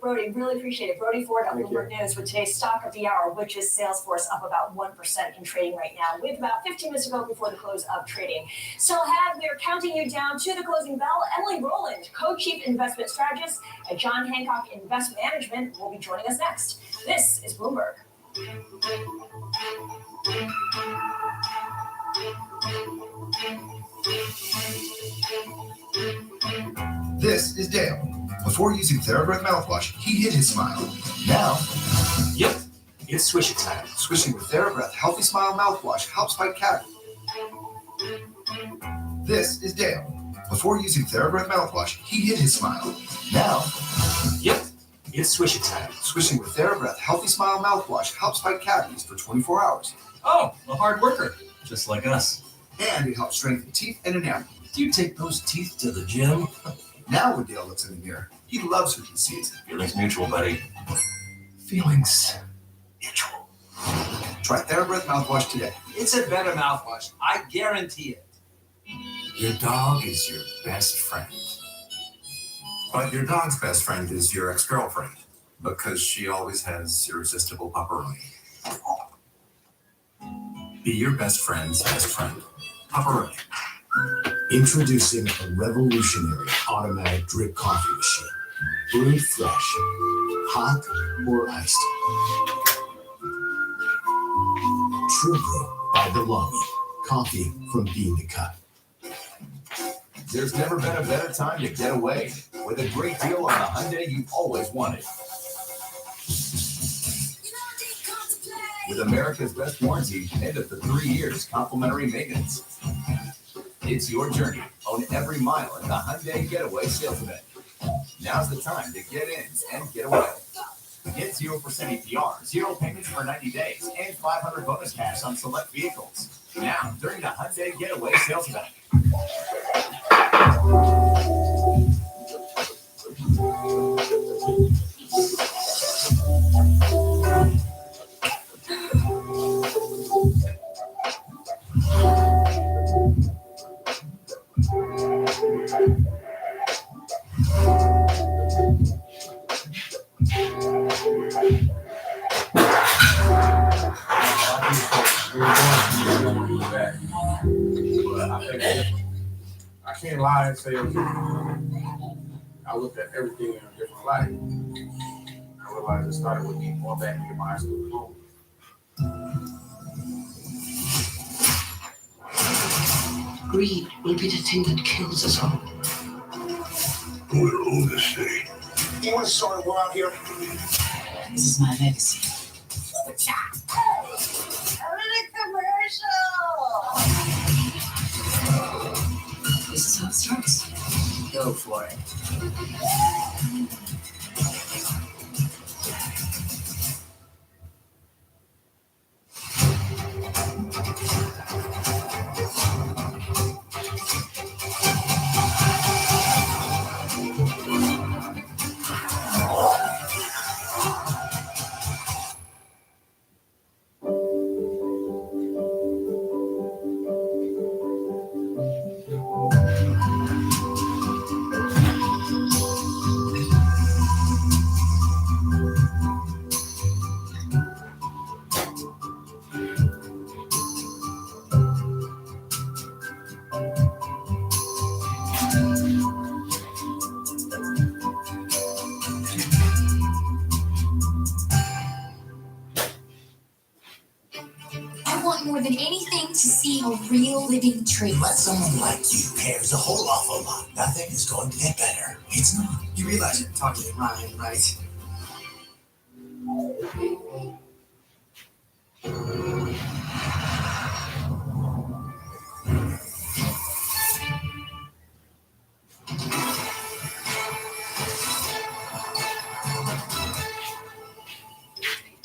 Speaker 2: Brody, really appreciate it. Brody Ford of Bloomberg News with today's stock of the hour, which is Salesforce, up about 1% in trading right now, with about 15 minutes to go before the close of trading. Still ahead, we are counting you down to the closing bell. Emily Rowland, co-chief investment strategist at John Hancock Investment Management, will be joining us next. This is Bloomberg.
Speaker 14: This is Dale. Before using TheraBreath mouthwash, he hid his smile. Now,
Speaker 15: yep, it's swishing time.
Speaker 14: Swishing with TheraBreath Healthy Smile mouthwash helps fight cavities. This is Dale. Before using TheraBreath mouthwash, he hid his smile. Now,
Speaker 15: yep, it's swishing time.
Speaker 14: Swishing with TheraBreath Healthy Smile mouthwash helps fight cavities for 24 hours.
Speaker 15: Oh, a hard worker, just like us.
Speaker 14: And it helps strengthen teeth and enamel.
Speaker 15: Do you take those teeth to the gym?
Speaker 14: Now when Dale looks in the mirror, he loves who he sees.
Speaker 15: Feelings mutual, buddy. Feelings mutual.
Speaker 14: Try TheraBreath mouthwash today.
Speaker 15: It's a better mouthwash. I guarantee it.
Speaker 16: Your dog is your best friend. But your dog's best friend is your ex-girlfriend, because she always has irresistible pepperoni. Be your best friend's best friend. Pepperoni.
Speaker 17: Introducing a revolutionary automatic drip coffee machine. Brewed fresh, hot or iced. True brew by belonging. Coffee from bean to cup.
Speaker 9: There's never been a better time to get away with a great deal on the Hyundai you've always wanted. With America's best warranty and up to 3 years complimentary maintenance. It's your journey. Own every mile at the Hyundai Getaway Sales Event. Now's the time to get in and get away. Get 0% APR, 0 payments for 90 days, and $500 bonus cash on select vehicles. Now, during the Hyundai Getaway Sales Event.
Speaker 27: I can't lie and say I looked at everything in a different light. I realized it started with me going back to my high school home.
Speaker 8: Greed will be the thing that kills us all.
Speaker 18: We'll own this city.
Speaker 8: You want to start a war out here? This is my legacy. This is how it starts. Go for it.
Speaker 3: want more than anything to see a real living tree.
Speaker 17: Let someone like you cares a whole awful lot. Nothing is going to get better. It's not. You realize it talking to Ryan, right?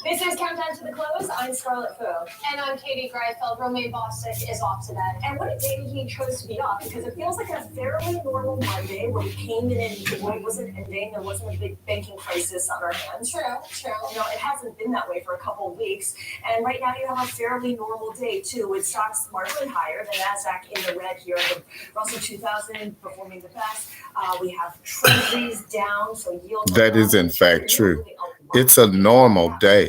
Speaker 2: This is Countdown to the Close. I'm Scarlett Fu.
Speaker 10: And I'm Katie Greifeld. Romaine Bostic is off today.
Speaker 2: And what a day he chose to be off, because it feels like a fairly normal Monday where we came in and the world wasn't ending. There wasn't a big banking crisis on our hands.
Speaker 10: True.
Speaker 2: You know, it hasn't been that way for a couple of weeks. And right now you have a fairly normal day, too, with stocks marginally higher. The NASDAQ in the red here, the Russell 2000 performing the best. We have treasuries down, so yields.
Speaker 1: That is, in fact, true. It's a normal day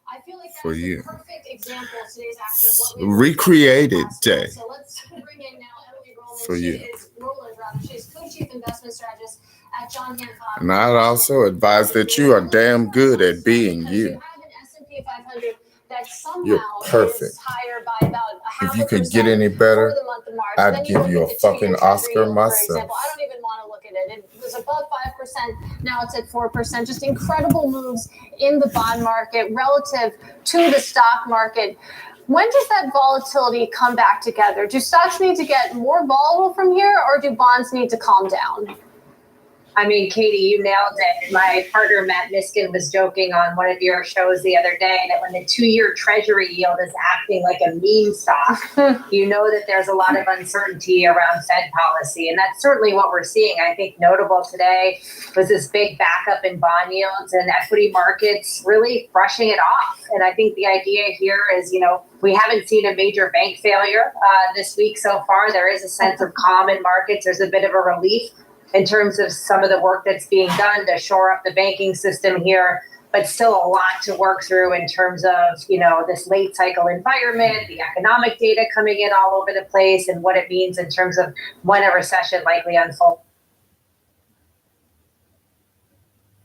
Speaker 10: I feel like
Speaker 1: for you.
Speaker 10: perfect example of today's action of what we
Speaker 1: Recreated day
Speaker 10: So let's bring in now Emily Rowland.
Speaker 1: for you.
Speaker 10: She is Rowland, rather. She's co-chief investment strategist at John Hancock.
Speaker 1: And I'd also advise that you are damn good at being you.
Speaker 10: You have an S&P 500 that somehow
Speaker 1: You're perfect.
Speaker 10: is higher by about a
Speaker 1: If you could get any better,
Speaker 10: for the month of March.
Speaker 1: I'd
Speaker 10: Then
Speaker 1: give
Speaker 10: look
Speaker 1: you
Speaker 10: at
Speaker 1: a
Speaker 10: the two-year
Speaker 1: fucking
Speaker 10: Treasury
Speaker 1: Oscar
Speaker 10: yield, for
Speaker 1: myself.
Speaker 10: example. I don't even want to look at it. It was above 5%. Now it's at 4%. Just incredible moves in the bond market relative to the stock market. When does that volatility come back together? Do stocks need to get more volatile from here, or do bonds need to calm down?
Speaker 13: I mean, Katie, you nailed it. My partner, Matt Miskin, was joking on one of your shows the other day that when the 2-year Treasury yield is acting like a meme stock, you know that there's a lot of uncertainty around Fed policy. And that's certainly what we're seeing. I think notable today was this big backup in bond yields and equity markets really brushing it off. And I think the idea here is, you know, we haven't seen a major bank failure this week so far. There is a sense of calm in markets. There's a bit of a relief in terms of some of the work that's being done to shore up the banking system here, but still a lot to work through in terms of, you know, this late cycle environment, the economic data coming in all over the place, and what it means in terms of when a recession likely unfolds.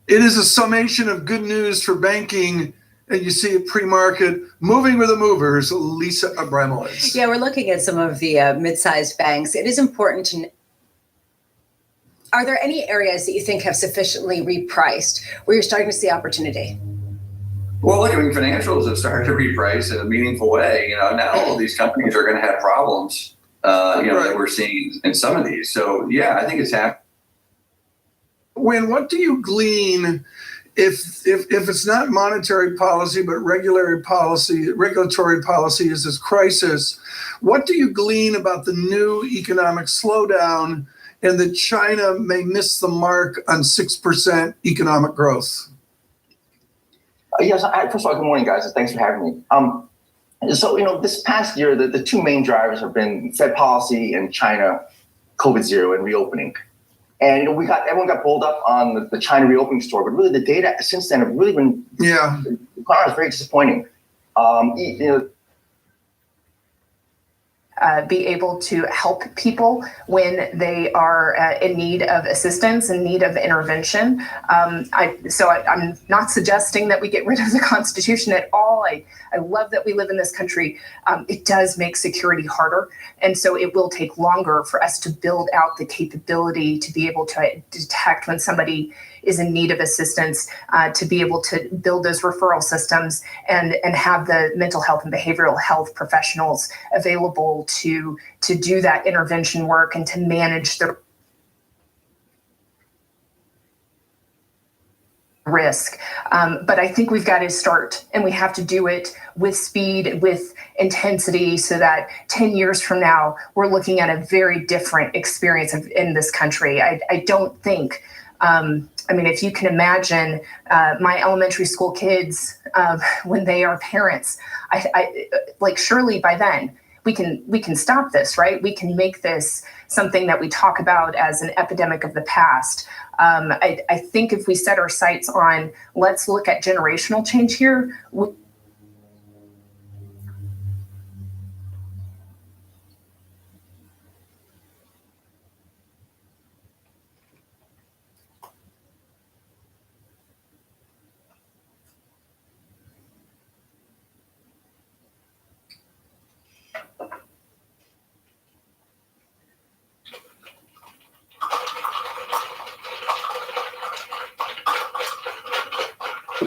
Speaker 20: It is a summation of good news for banking, and you see it pre-market. Moving with the movers, Lisa Abramowitz.
Speaker 21: Yeah, we're looking at some of the mid-sized banks. It is important to. Are there any areas that you think have sufficiently repriced where you're starting to see opportunity?
Speaker 22: Well, look, I mean, financials have started to reprice in a meaningful way. You know, not all of these companies are going to have problems, that we're seeing in some of these. So, yeah, I think it's happening.
Speaker 20: When, what do you glean if it's not monetary policy, but regulatory policy is this crisis? What do you glean about the new economic slowdown and that China may miss the mark on 6% economic growth?
Speaker 23: Yes, first of all, good morning, guys, and thanks for having me. So, you know, this past year, the two main drivers have been Fed policy and China COVID-0 and reopening. And, you know, everyone got pulled up on the China reopening story, but really the data since then have really been very disappointing. You know,
Speaker 24: be able to help people when they are in need of assistance, in need of intervention. I'm not suggesting that we get rid of the Constitution at all. I love that we live in this country. It does make security harder. And so it will take longer for us to build out the capability to be able to detect when somebody is in need of assistance, to be able to build those referral systems and have the mental health and behavioral health professionals available to do that intervention work and to manage the risk. But I think we've got to start, and we have to do it with speed, with intensity, so that 10 years from now, we're looking at a very different experience in this country. I don't think, if you can imagine my elementary school kids when they are parents, surely by then we can stop this, right? We can make this something that we talk about as an epidemic of the past. I think if we set our sights on, let's look at generational change here.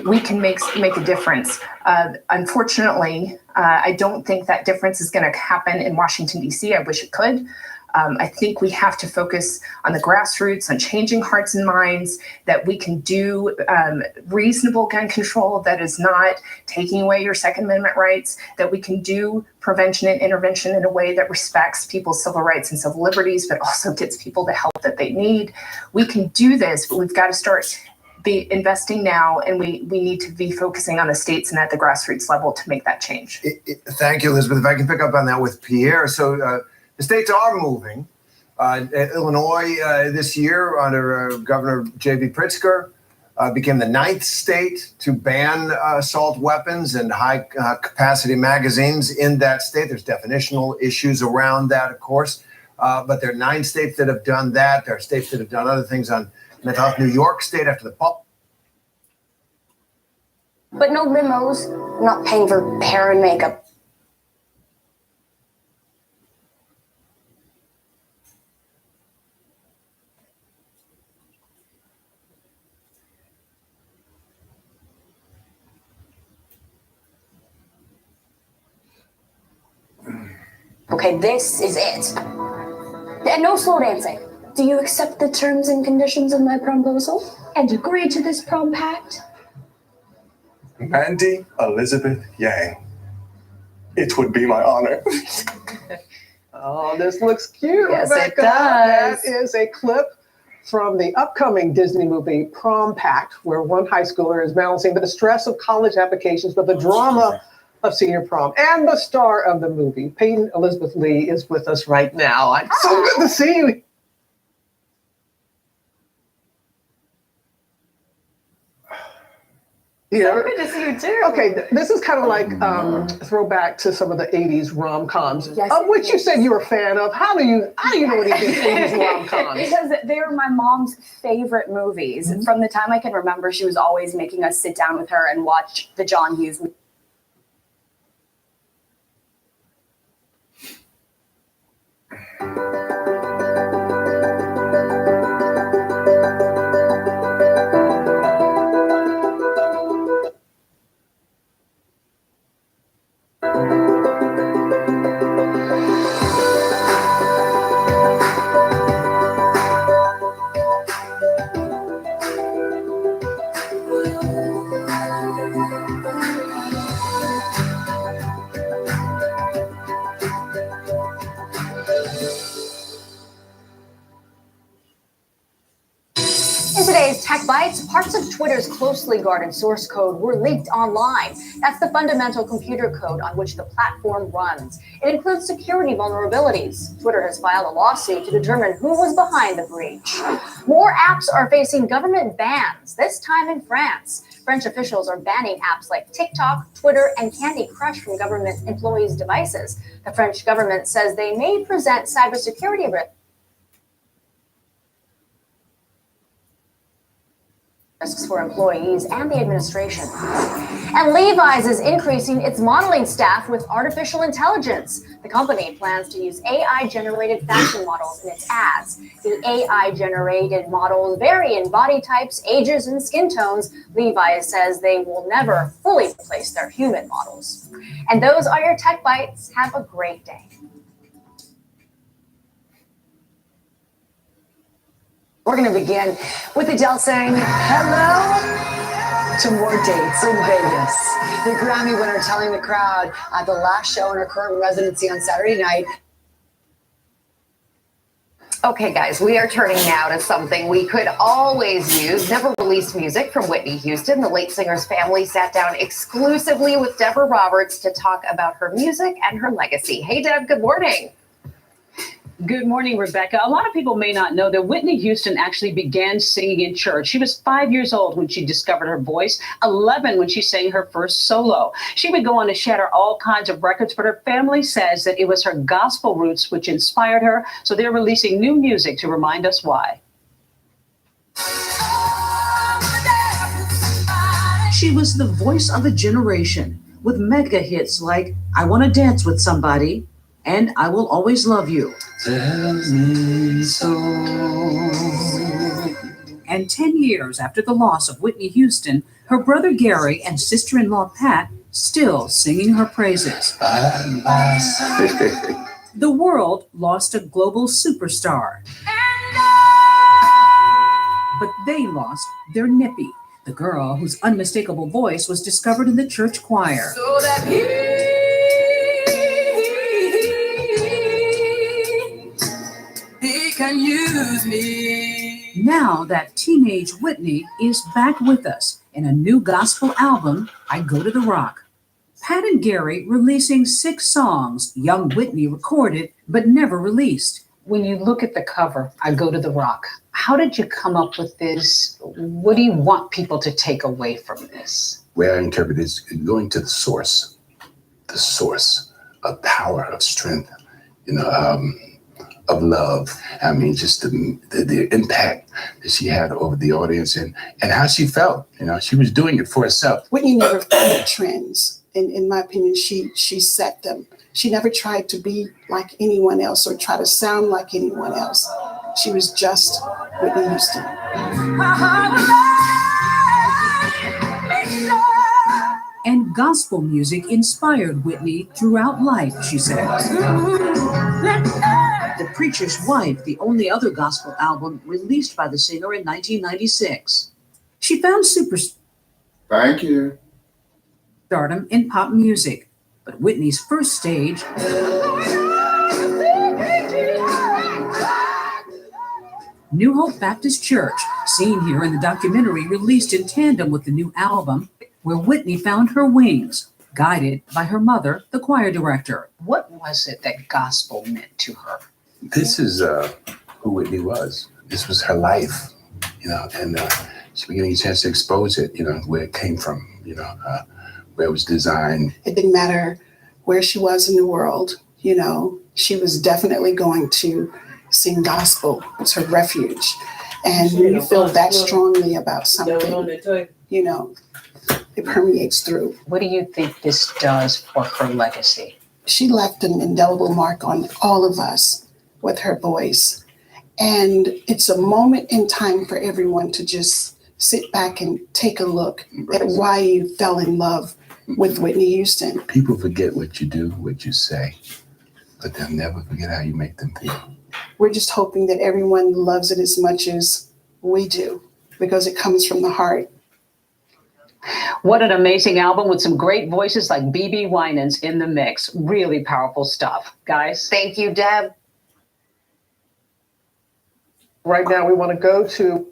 Speaker 24: we can make a difference. Unfortunately, I don't think that difference is going to happen in Washington, D.C. I wish it could. I think we have to focus on the grassroots, on changing hearts and minds, that we can do reasonable gun control that is not taking away your Second Amendment rights, that we can do prevention and intervention in a way that respects people's civil rights and civil liberties, but also gets people the help that they need. We can do this, but we've got to start investing now, and we need to be focusing on the states and at the grassroots level to make that change.
Speaker 4: Thank you, Elizabeth. If I can pick up on that with Pierre. So the states are moving. Illinois this year under Governor J.B. Pritzker became the 9th state to ban assault weapons and high-capacity magazines in that state. There's definitional issues around that, of course, but there are 9 states that have done that. There are states that have done other things on mental health. New York State, after the
Speaker 5: But no limos, I'm not paying for hair and makeup. Okay, this is it. And no slow dancing. Do you accept the terms and conditions of my proposal and agree to this prom pact?
Speaker 7: Mandy Elizabeth Yang. It would be my honor.
Speaker 11: Oh, this looks cute.
Speaker 21: Yes,
Speaker 11: Rebecca.
Speaker 21: it does.
Speaker 11: That is a clip from the upcoming Disney movie Prom Pact, where one high schooler is balancing the stress of college applications with the drama of senior prom. And the star of the movie, Peyton Elizabeth Lee, is with us right now. It's so good to see you.
Speaker 21: So good to see you too.
Speaker 11: Okay, this is kind of like throwback to some of the 80s rom-coms,
Speaker 5: Yes,
Speaker 11: of which you said you were a fan of. How do you know any of these 80s rom-coms?
Speaker 5: Because they were my mom's favorite movies.
Speaker 11: Mm-hmm.
Speaker 5: From the time I can remember, she was always making us sit down with her and watch the John Hughes movies. In today's Tech Bites, parts of Twitter's closely guarded source code were leaked online. That's the fundamental computer code on which the platform runs. It includes security vulnerabilities. Twitter has filed a lawsuit to determine who was behind the breach. More apps are facing government bans, this time in France. French officials are banning apps like TikTok, Twitter, and Candy Crush from government employees' devices. The French government says they may present cybersecurity risks for employees and the administration. And Levi's is increasing its modeling staff with artificial intelligence. The company plans to use AI-generated fashion models in its ads. The AI-generated models vary in body types, ages, and skin tones. Levi's says they will never fully replace their human models. And those are your Tech Bites. Have a great day. We're going to begin with Adele saying hello to more dates in Vegas. The Grammy winner telling the crowd at the last show in her current residency on Saturday night.
Speaker 19: Okay, guys, we are turning now to something we could always use. Never released music from Whitney Houston. The late singer's family sat down exclusively with Deborah Roberts to talk about her music and her legacy. Hey, Deb, good morning.
Speaker 25: Good morning, Rebecca. A lot of people may not know that Whitney Houston actually began singing in church. She was 5 years old when she discovered her voice, 11 when she sang her first solo. She would go on to shatter all kinds of records, but her family says that it was her gospel roots which inspired her. So they're releasing new music to remind us why.
Speaker 26: She was the voice of a generation with mega hits like I Want to Dance with Somebody and I Will Always Love You. Tell me so. And 10 years after the loss of Whitney Houston, Her brother Gary and sister-in-law Pat still singing her praises. The world lost a global superstar. But they lost their Nippy, the girl whose unmistakable voice was discovered in the church choir.
Speaker 8: So that he can use me.
Speaker 26: Now that teenage Whitney is back with us in a new gospel album, I Go to the Rock. Pat and Gary releasing 6 songs young Whitney recorded but never released.
Speaker 25: When you look at the cover, I Go to the Rock, how did you come up with this? What do you want people to take away from this?
Speaker 6: The way I interpret it is going to the source of power, of strength, of love. I mean, just the impact that she had over the audience and how she felt. She was doing it for herself.
Speaker 9: Whitney never followed trends. In my opinion, she set them. She never tried to be like anyone else or try to sound like anyone else. She was just Whitney Houston.
Speaker 26: And gospel music inspired Whitney throughout life, she says. The Preacher's Wife, the only other gospel album released by the singer in 1996. She found
Speaker 1: Thank you.
Speaker 26: stardom in pop music, but Whitney's first stage New Hope Baptist Church, seen here in the documentary released in tandem with the new album, where Whitney found her wings, guided by her mother, the choir director.
Speaker 25: What was it that gospel meant to her?
Speaker 6: This is who Whitney was. This was her life, and she's getting a chance to expose it, where it came from, where it was designed.
Speaker 9: It didn't matter where she was in the world, she was definitely going to sing gospel. It's her refuge. And when you feel that strongly about something, it permeates through.
Speaker 25: What do you think this does for her legacy?
Speaker 9: She left an indelible mark on all of us with her voice. And it's a moment in time for everyone to just sit back and take a look at why you fell in love with Whitney Houston.
Speaker 6: People forget what you do, what you say, but they'll never forget how you make them feel.
Speaker 9: We're just hoping that everyone loves it as much as we do, because it comes from the heart.
Speaker 25: What an amazing album with some great voices like BB Winans in the mix. Really powerful stuff, guys.
Speaker 19: Thank you, Deb.
Speaker 11: Right now, we want to go to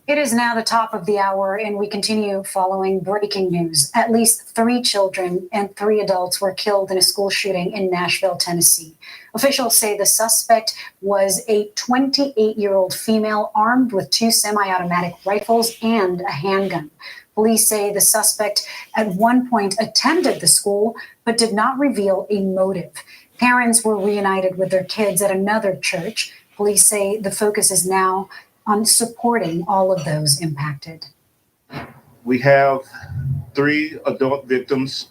Speaker 2: It is now the top of the hour, and we continue following breaking news. At least 3 children and 3 adults were killed in a school shooting in Nashville, Tennessee. Officials say the suspect was a 28-year-old female armed with 2 semi-automatic rifles and a handgun. Police say the suspect at one point attended the school, but did not reveal a motive. Parents were reunited with their kids at another church. Police say the focus is now on supporting all of those impacted.
Speaker 18: We have 3 adult victims,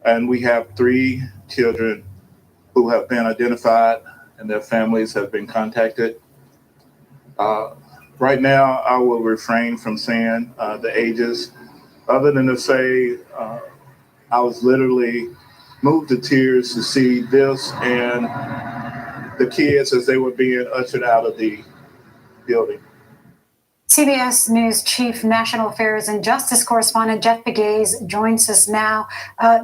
Speaker 18: and we have 3 children who have been identified and their families have been contacted. Right now, I will refrain from saying the ages, other than to say I was literally moved to tears to see this and the kids as they were being ushered out of the building.
Speaker 2: CBS News Chief National Affairs and Justice Correspondent Jeff Pegues joins us now.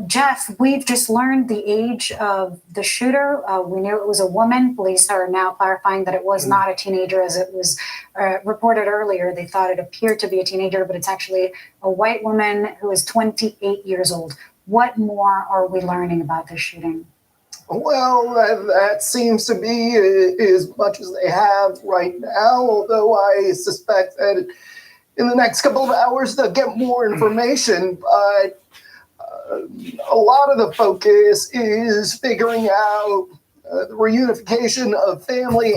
Speaker 2: Jeff, we've just learned the age of the shooter. We knew it was a woman. Police are now clarifying that it was not a teenager, as it was reported earlier. They thought it appeared to be a teenager, but it's actually a white woman who is 28 years old. What more are we learning about this shooting?
Speaker 11: Well, that seems to be as much as they have right now, although I suspect that in the next couple of hours they'll get more information. But a lot of the focus is figuring out the reunification of family.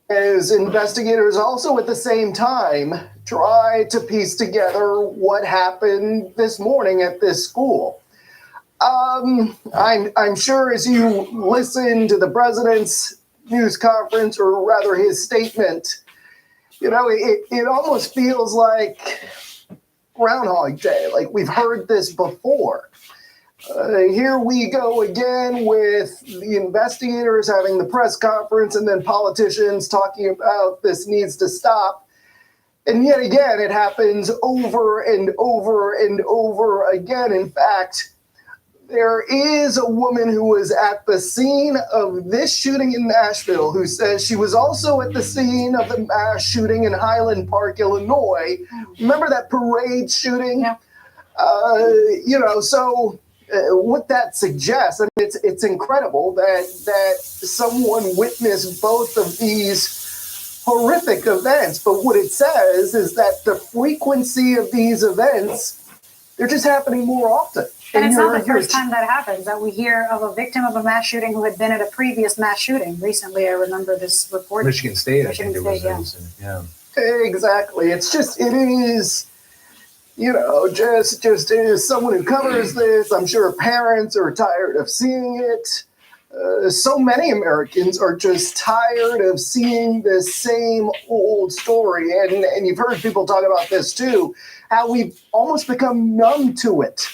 Speaker 3: as investigators also at the same time try to piece together what happened this morning at this school. I'm sure as you listen to the president's news conference, or rather his statement, you know, it almost feels like Groundhog Day, like we've heard this before. Here we go again with the investigators having the press conference and then politicians talking about this needs to stop. And yet again, it happens over and over and over again. In fact, there is a woman who was at the scene of this shooting in Nashville who says she was also at the scene of the mass shooting in Highland Park, Illinois. Remember that parade shooting? Yeah. What that suggests, I mean, it's incredible that someone witnessed both of these horrific events. But what it says is that the frequency of these events, they're just happening more often.
Speaker 12: And it's not the first time that happens, that we hear of a victim of a mass shooting who had been at a previous mass shooting. Recently, I remember this report.
Speaker 4: Michigan State,
Speaker 12: Michigan
Speaker 4: I think
Speaker 12: State,
Speaker 4: yeah.
Speaker 3: Exactly. It is, you know, just as someone who covers this, I'm sure parents are tired of seeing it. So many Americans are just tired of seeing this same old story. And you've heard people talk about this too, how we've almost become numb to it.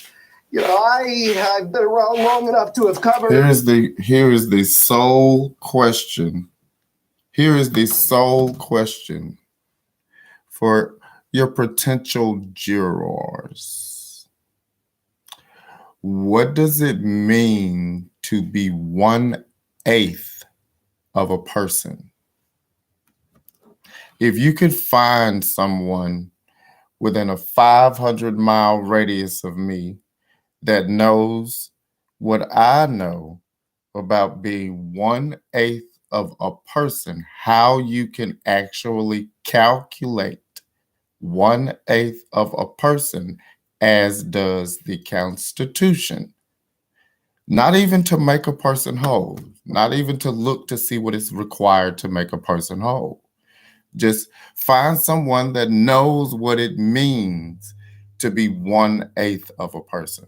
Speaker 3: You know, I've been around long enough to have covered.
Speaker 1: Here is the sole question. Here is the sole question for your potential jurors. What does it mean to be 1/8 of a person? If you could find someone within a 500-mile radius of me that knows what I know about being 1/8 of a person, how you can actually calculate 1/8 of a person, as does the Constitution. Not even to make a person whole, not even to look to see what is required to make a person whole. Just find someone that knows what it means to be 1/8 of a person.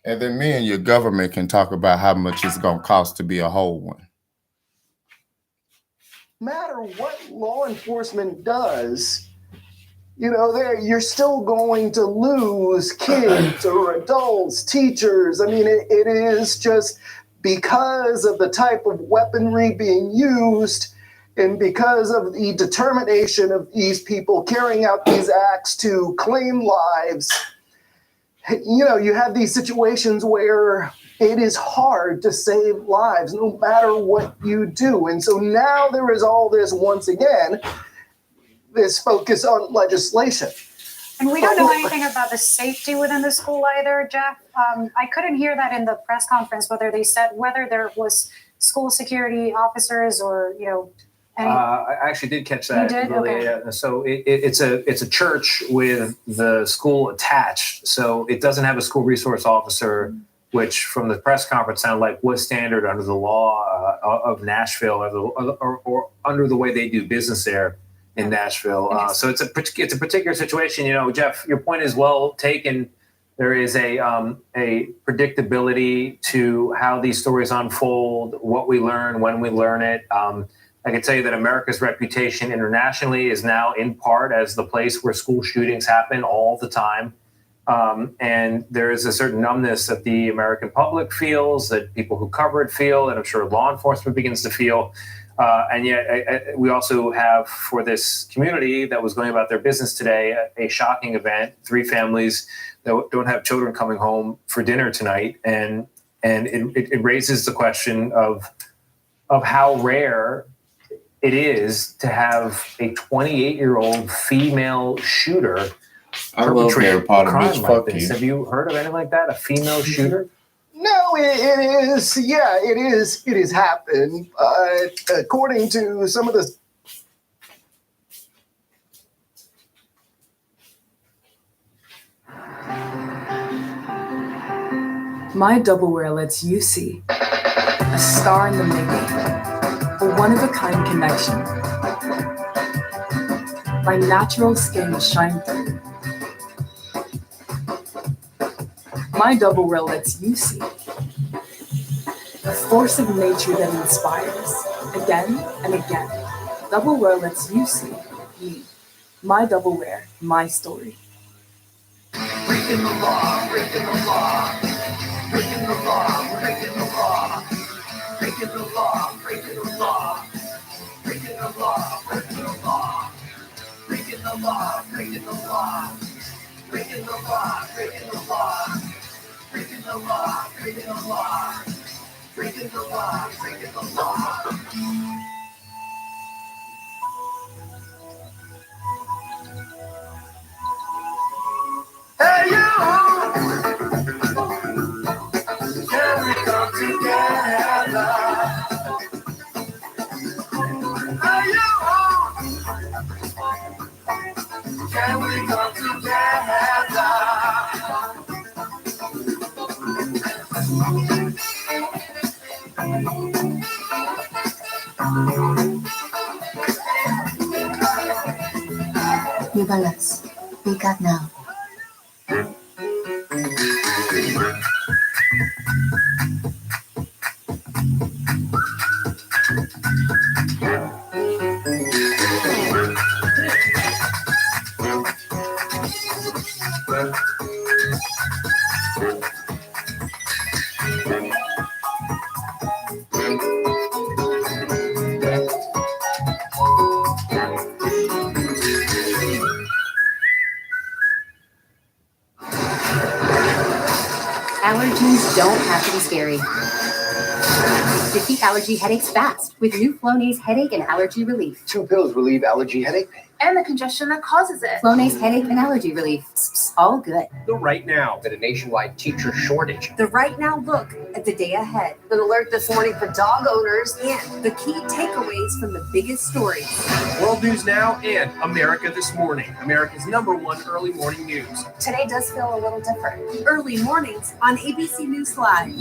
Speaker 1: And then me and your government can talk about how much it's going to cost to be a whole one.
Speaker 3: No matter what law enforcement does, you know, you're still going to lose kids or adults, teachers. I mean, it is just because of the type of weaponry being used and because of the determination of these people carrying out these acts to claim lives. You know, you have these situations where it is hard to save lives no matter what you do. And so now there is all this, once again, this focus on legislation.
Speaker 12: And we don't know anything about the safety within the school either, Jeff. I couldn't hear that in the press conference, whether they said whether there was school security officers or, you know,
Speaker 14: I actually did catch that.
Speaker 12: You did?
Speaker 14: Really,
Speaker 12: Okay.
Speaker 14: So it's a church with the school attached. So it doesn't have a school resource officer, which from the press conference sounded like was standard under the law of Nashville or under the way they do business there in Nashville. So it's a particular situation. You know, Jeff, your point is well taken. There is a predictability to how these stories unfold, what we learn, when we learn it. I can tell you that America's reputation internationally is now in part as the place where school shootings happen all the time. And there is a certain numbness that the American public feels, that people who cover it feel, and I'm sure law enforcement begins to feel. And yet we also have, for this community that was going about their business today, a shocking event, 3 families that don't have children coming home for dinner tonight. And it raises the question of how rare it is to have a 28-year-old female shooter perpetrate a crime like this. Have you heard of anything like that? A female shooter?
Speaker 3: No, it is. Yeah, it is. It has happened. According to some of the.
Speaker 15: My doubleware lets you see
Speaker 10: a star in the making, a one-of-a-kind connection. My natural skin shine through. My double rail lets you see the force of nature that inspires again and again. Double rail lets you see me, my double wear, my story.
Speaker 13: Breaking the law, breaking the law, breaking the law, breaking the law, breaking the law, breaking the law, breaking the law, breaking the law, breaking the law, breaking the law, breaking the law, breaking the law, breaking the law, breaking the law, breaking the law, breaking the law. Hey you! Can we come together? Hey you! Can we come together?
Speaker 15: New Balance, wake up now.
Speaker 16: Allergies don't have to be scary. Defeat allergy headaches fast with new Flonase headache and allergy relief.
Speaker 17: 2 pills relieve allergy headache pain.
Speaker 16: And the congestion that causes it. Flonase headache and allergy relief. All good.
Speaker 22: The right now at a nationwide teacher shortage.
Speaker 16: The right now look at the day ahead.
Speaker 27: An alert this morning for dog owners
Speaker 16: And the key takeaways from the biggest stories.
Speaker 22: World News Now and America This Morning, America's #1 early morning news.
Speaker 16: Today does feel a little different. Early mornings on ABC News Live.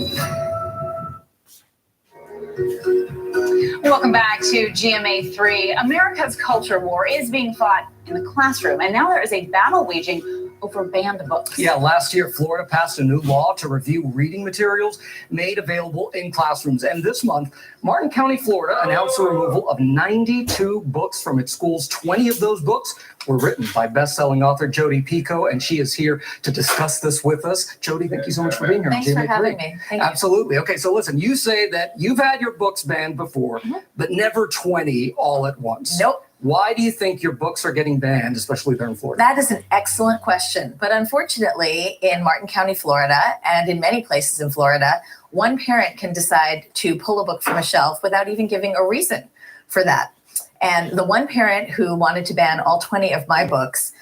Speaker 28: Welcome back to GMA3. America's culture war is being fought in the classroom, and now there is a battle waging over banned books.
Speaker 29: Yeah, last year, Florida passed a new law to review reading materials made available in classrooms. And this month, Martin County, Florida announced the removal of 92 books from its schools. 20 of those books were written by best-selling author Jodi Picoult, and she is here to discuss this with us. Jodi, thank you so much for being here.
Speaker 28: Thanks for having me. Thank you.
Speaker 29: Absolutely. Okay, so listen, you say that you've had your books banned before, but never 20 all at once.
Speaker 28: Nope.
Speaker 29: Why do you think your books are getting banned, especially there in Florida?
Speaker 28: That is an excellent question. But unfortunately, in Martin County, Florida, and in many places in Florida, one parent can decide to pull a book from a shelf without even giving a reason for that. And the one parent who wanted to ban all 20 of my books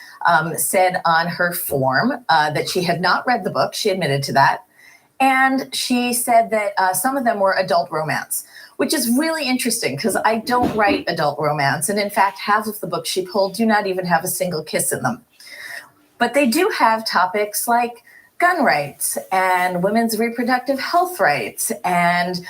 Speaker 28: said on her form that she had not read the book. She admitted to that. And she said that some of them were adult romance, which is really interesting because I don't write adult romance. And in fact, half of the books she pulled do not even have a single kiss in them. But they do have topics like gun rights and women's reproductive health rights and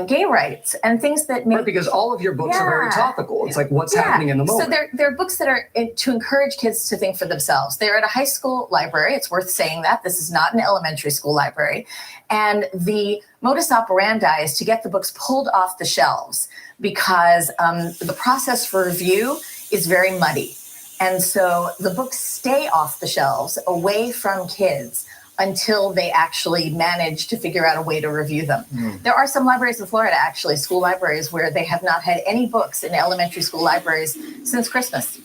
Speaker 28: gay rights and things that make...
Speaker 29: Right, because all of your books are very topical. It's like what's happening in the moment.
Speaker 28: So they're books that are to encourage kids to think for themselves. They're at a high school library. It's worth saying that. This is not an elementary school library. And the modus operandi is to get the books pulled off the shelves because the process for review is very muddy. And so the books stay off the shelves away from kids until they actually manage to figure out a way to review them. There are some libraries in Florida, actually, school libraries, where they have not had any books in elementary school libraries since Christmas.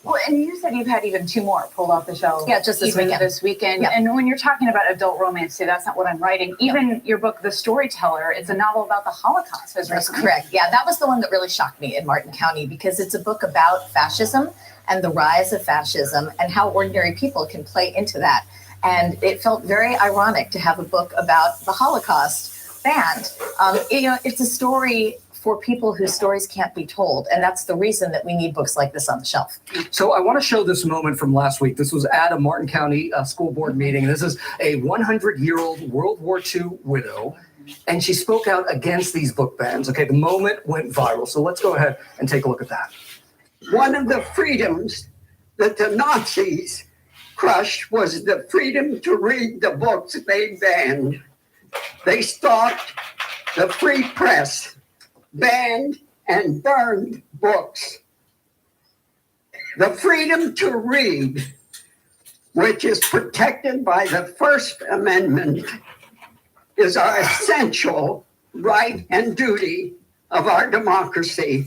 Speaker 28: Well, and you said you've had even 2 more pulled off the shelves. Yeah, just this weekend. This weekend. Yeah. And when you're talking about adult romance, too, that's not what I'm writing. Even your book, The Storyteller, it's a novel about the Holocaust. That's correct. Yeah, that was the one that really shocked me in Martin County because it's a book about fascism and the rise of fascism and how ordinary people can play into that. And it felt very ironic to have a book about the Holocaust banned. It's a story for people whose stories can't be told. And that's the reason that we need books like this on the shelf.
Speaker 29: So I want to show this moment from last week. This was at a Martin County school board meeting. This is a 100-year-old World War II widow and she spoke out against these book bans. Okay, the moment went viral. So let's go ahead and take a look at that.
Speaker 5: One of the freedoms that the Nazis crushed was the freedom to read the books they banned. They stopped the free press, banned and burned books. The freedom to read, which is protected by the First Amendment, is our essential right and duty of our democracy.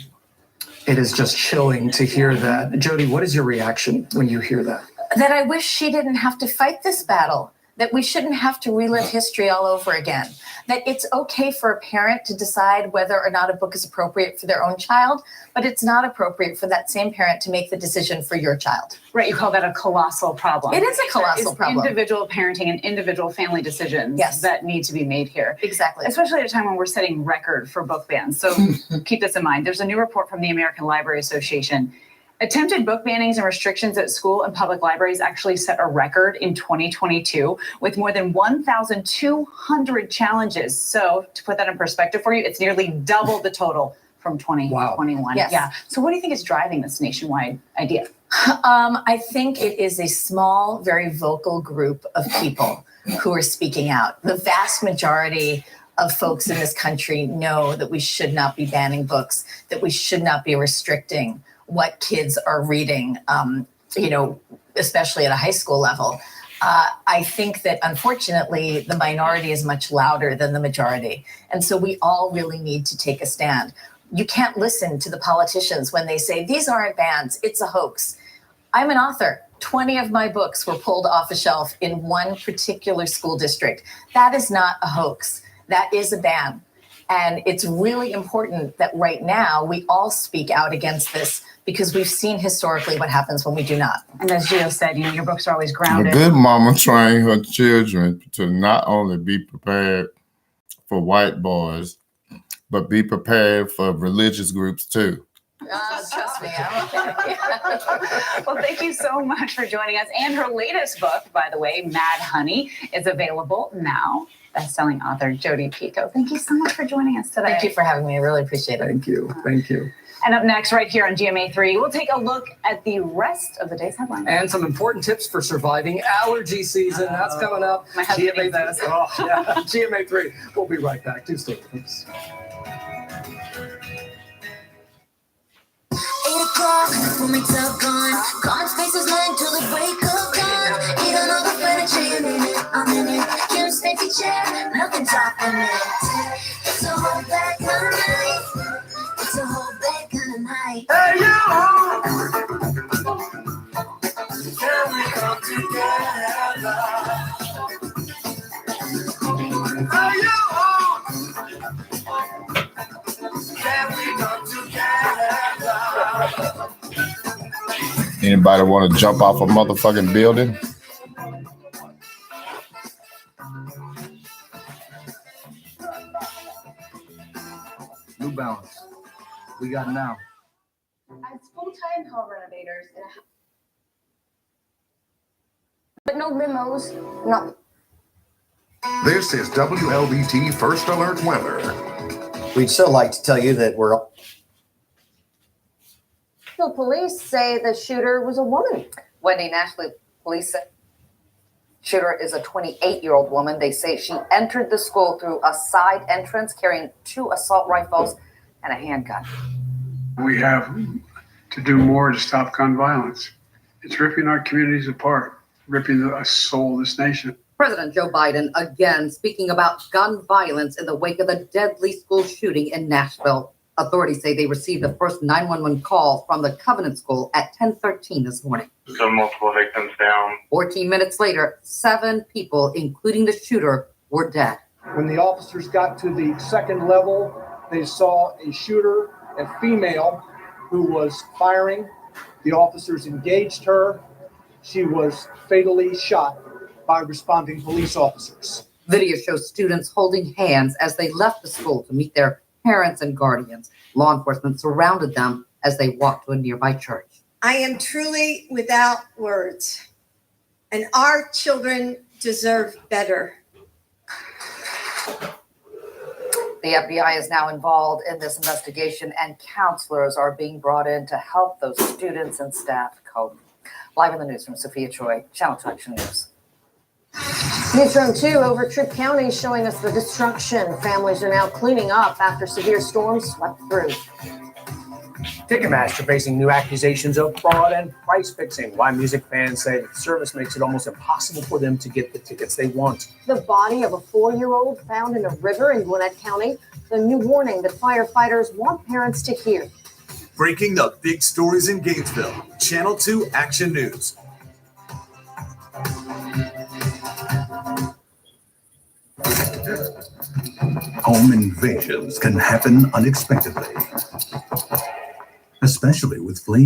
Speaker 29: It is just chilling to hear that. Jody, what is your reaction when you hear that?
Speaker 28: That I wish she didn't have to fight this battle, that we shouldn't have to relive history all over again, that it's okay for a parent to decide whether or not a book is appropriate for their own child, but it's not appropriate for that same parent to make the decision for your child.
Speaker 25: Right, you call that a colossal problem.
Speaker 28: It is a colossal problem.
Speaker 25: Individual parenting and individual family decisions that need to be made here.
Speaker 28: Exactly.
Speaker 25: Especially at a time when we're setting record for book bans. So keep this in mind. There's a new report from the American Library Association. Attempted book bannings and restrictions at school and public libraries actually set a record in 2022 with more than 1,200 challenges. So to put that in perspective for you, it's nearly double the total from 2021.
Speaker 28: Wow. Yes.
Speaker 25: Yeah. So what do you think is driving this nationwide idea?
Speaker 28: I think it is a small, very vocal group of people who are speaking out. The vast majority of folks in this country know that we should not be banning books, that we should not be restricting what kids are reading, especially at a high school level. I think that unfortunately the minority is much louder than the majority. And so we all really need to take a stand. You can't listen to the politicians when they say, these aren't bans, it's a hoax. I'm an author. 20 of my books were pulled off a shelf in one particular school district. That is not a hoax. That is a ban. And it's really important that right now we all speak out against this, because we've seen historically what happens when we do not.
Speaker 25: And as Gio said, your books are always
Speaker 1: A
Speaker 25: grounded.
Speaker 1: good mama train her children to not only be prepared for white boys, but be prepared for religious groups too.
Speaker 28: Trust me, I'm okay.
Speaker 25: Well, thank you so much for joining us. And her latest book, by the way, Mad Honey, is available now. Best-selling author Jody Pico. Thank you so much for joining us today.
Speaker 28: Thank you for having me. I really appreciate it.
Speaker 29: Thank you. Thank you.
Speaker 25: And up next, right here on GMA3, we'll take a look at the rest of the day's headlines.
Speaker 29: And some important tips for surviving allergy season. That's coming up.
Speaker 25: My husband
Speaker 29: GMA,
Speaker 25: needs those.
Speaker 29: GMA3. We'll be right back. Do stay with us.
Speaker 13: 8 o'clock, roommates are gone. Common spaces line till the break of dawn. Eat on all the furniture, you're in it, I'm in it. Kim's fancy chair, nothing's off in it. It's a whole bad kind of night. It's a whole bad kind of night. Hey, you! Can we come together? Hey, you! Can we come together?
Speaker 1: Anybody want to jump off a motherfucking building?
Speaker 6: New Balance. We got now.
Speaker 28: As full-time home renovators, but no limos, no.
Speaker 7: This is WLBT First Alert Weather.
Speaker 8: We'd still like to tell you that we're...
Speaker 28: The police say the shooter was a woman.
Speaker 19: Wendy, Nashville police say shooter is a 28-year-old woman. They say she entered the school through a side entrance carrying 2 assault rifles and a handgun.
Speaker 20: We have to do more to stop gun violence. It's ripping our communities apart, ripping the soul of this nation.
Speaker 21: President Joe Biden again speaking about gun violence in the wake of the deadly school shooting in Nashville. Authorities say they received the first 911 call from the Covenant School at 10:13 this morning.
Speaker 23: So multiple victims down.
Speaker 21: 14 minutes later, 7 people, including the shooter, were dead.
Speaker 24: When the officers got to the second level, they saw a shooter, a female, who was firing. The officers engaged her. She was fatally shot by responding police officers.
Speaker 21: Video shows students holding hands as they left the school to meet their parents and guardians. Law enforcement surrounded them as they walked to a nearby church.
Speaker 26: I am truly without words, and our children deserve better.
Speaker 21: The FBI is now involved in this investigation, and counselors are being brought in to help those students and staff cope. Live in the newsroom, Sophia Choi, Channel 2 Action News.
Speaker 2: Newsroom 2 over Tripp County showing us the destruction. Families are now cleaning up after severe storms swept through.
Speaker 22: Ticketmaster facing new accusations of fraud and price fixing. Why music fans say that the service makes it almost impossible for them to get the tickets they want.
Speaker 2: The body of a 4-year-old found in a river in Gwinnett County. The new warning that firefighters want parents to hear.
Speaker 3: Breaking the big stories in Gainesville. Channel 2 Action News.
Speaker 4: Home invasions can happen unexpectedly, especially with flea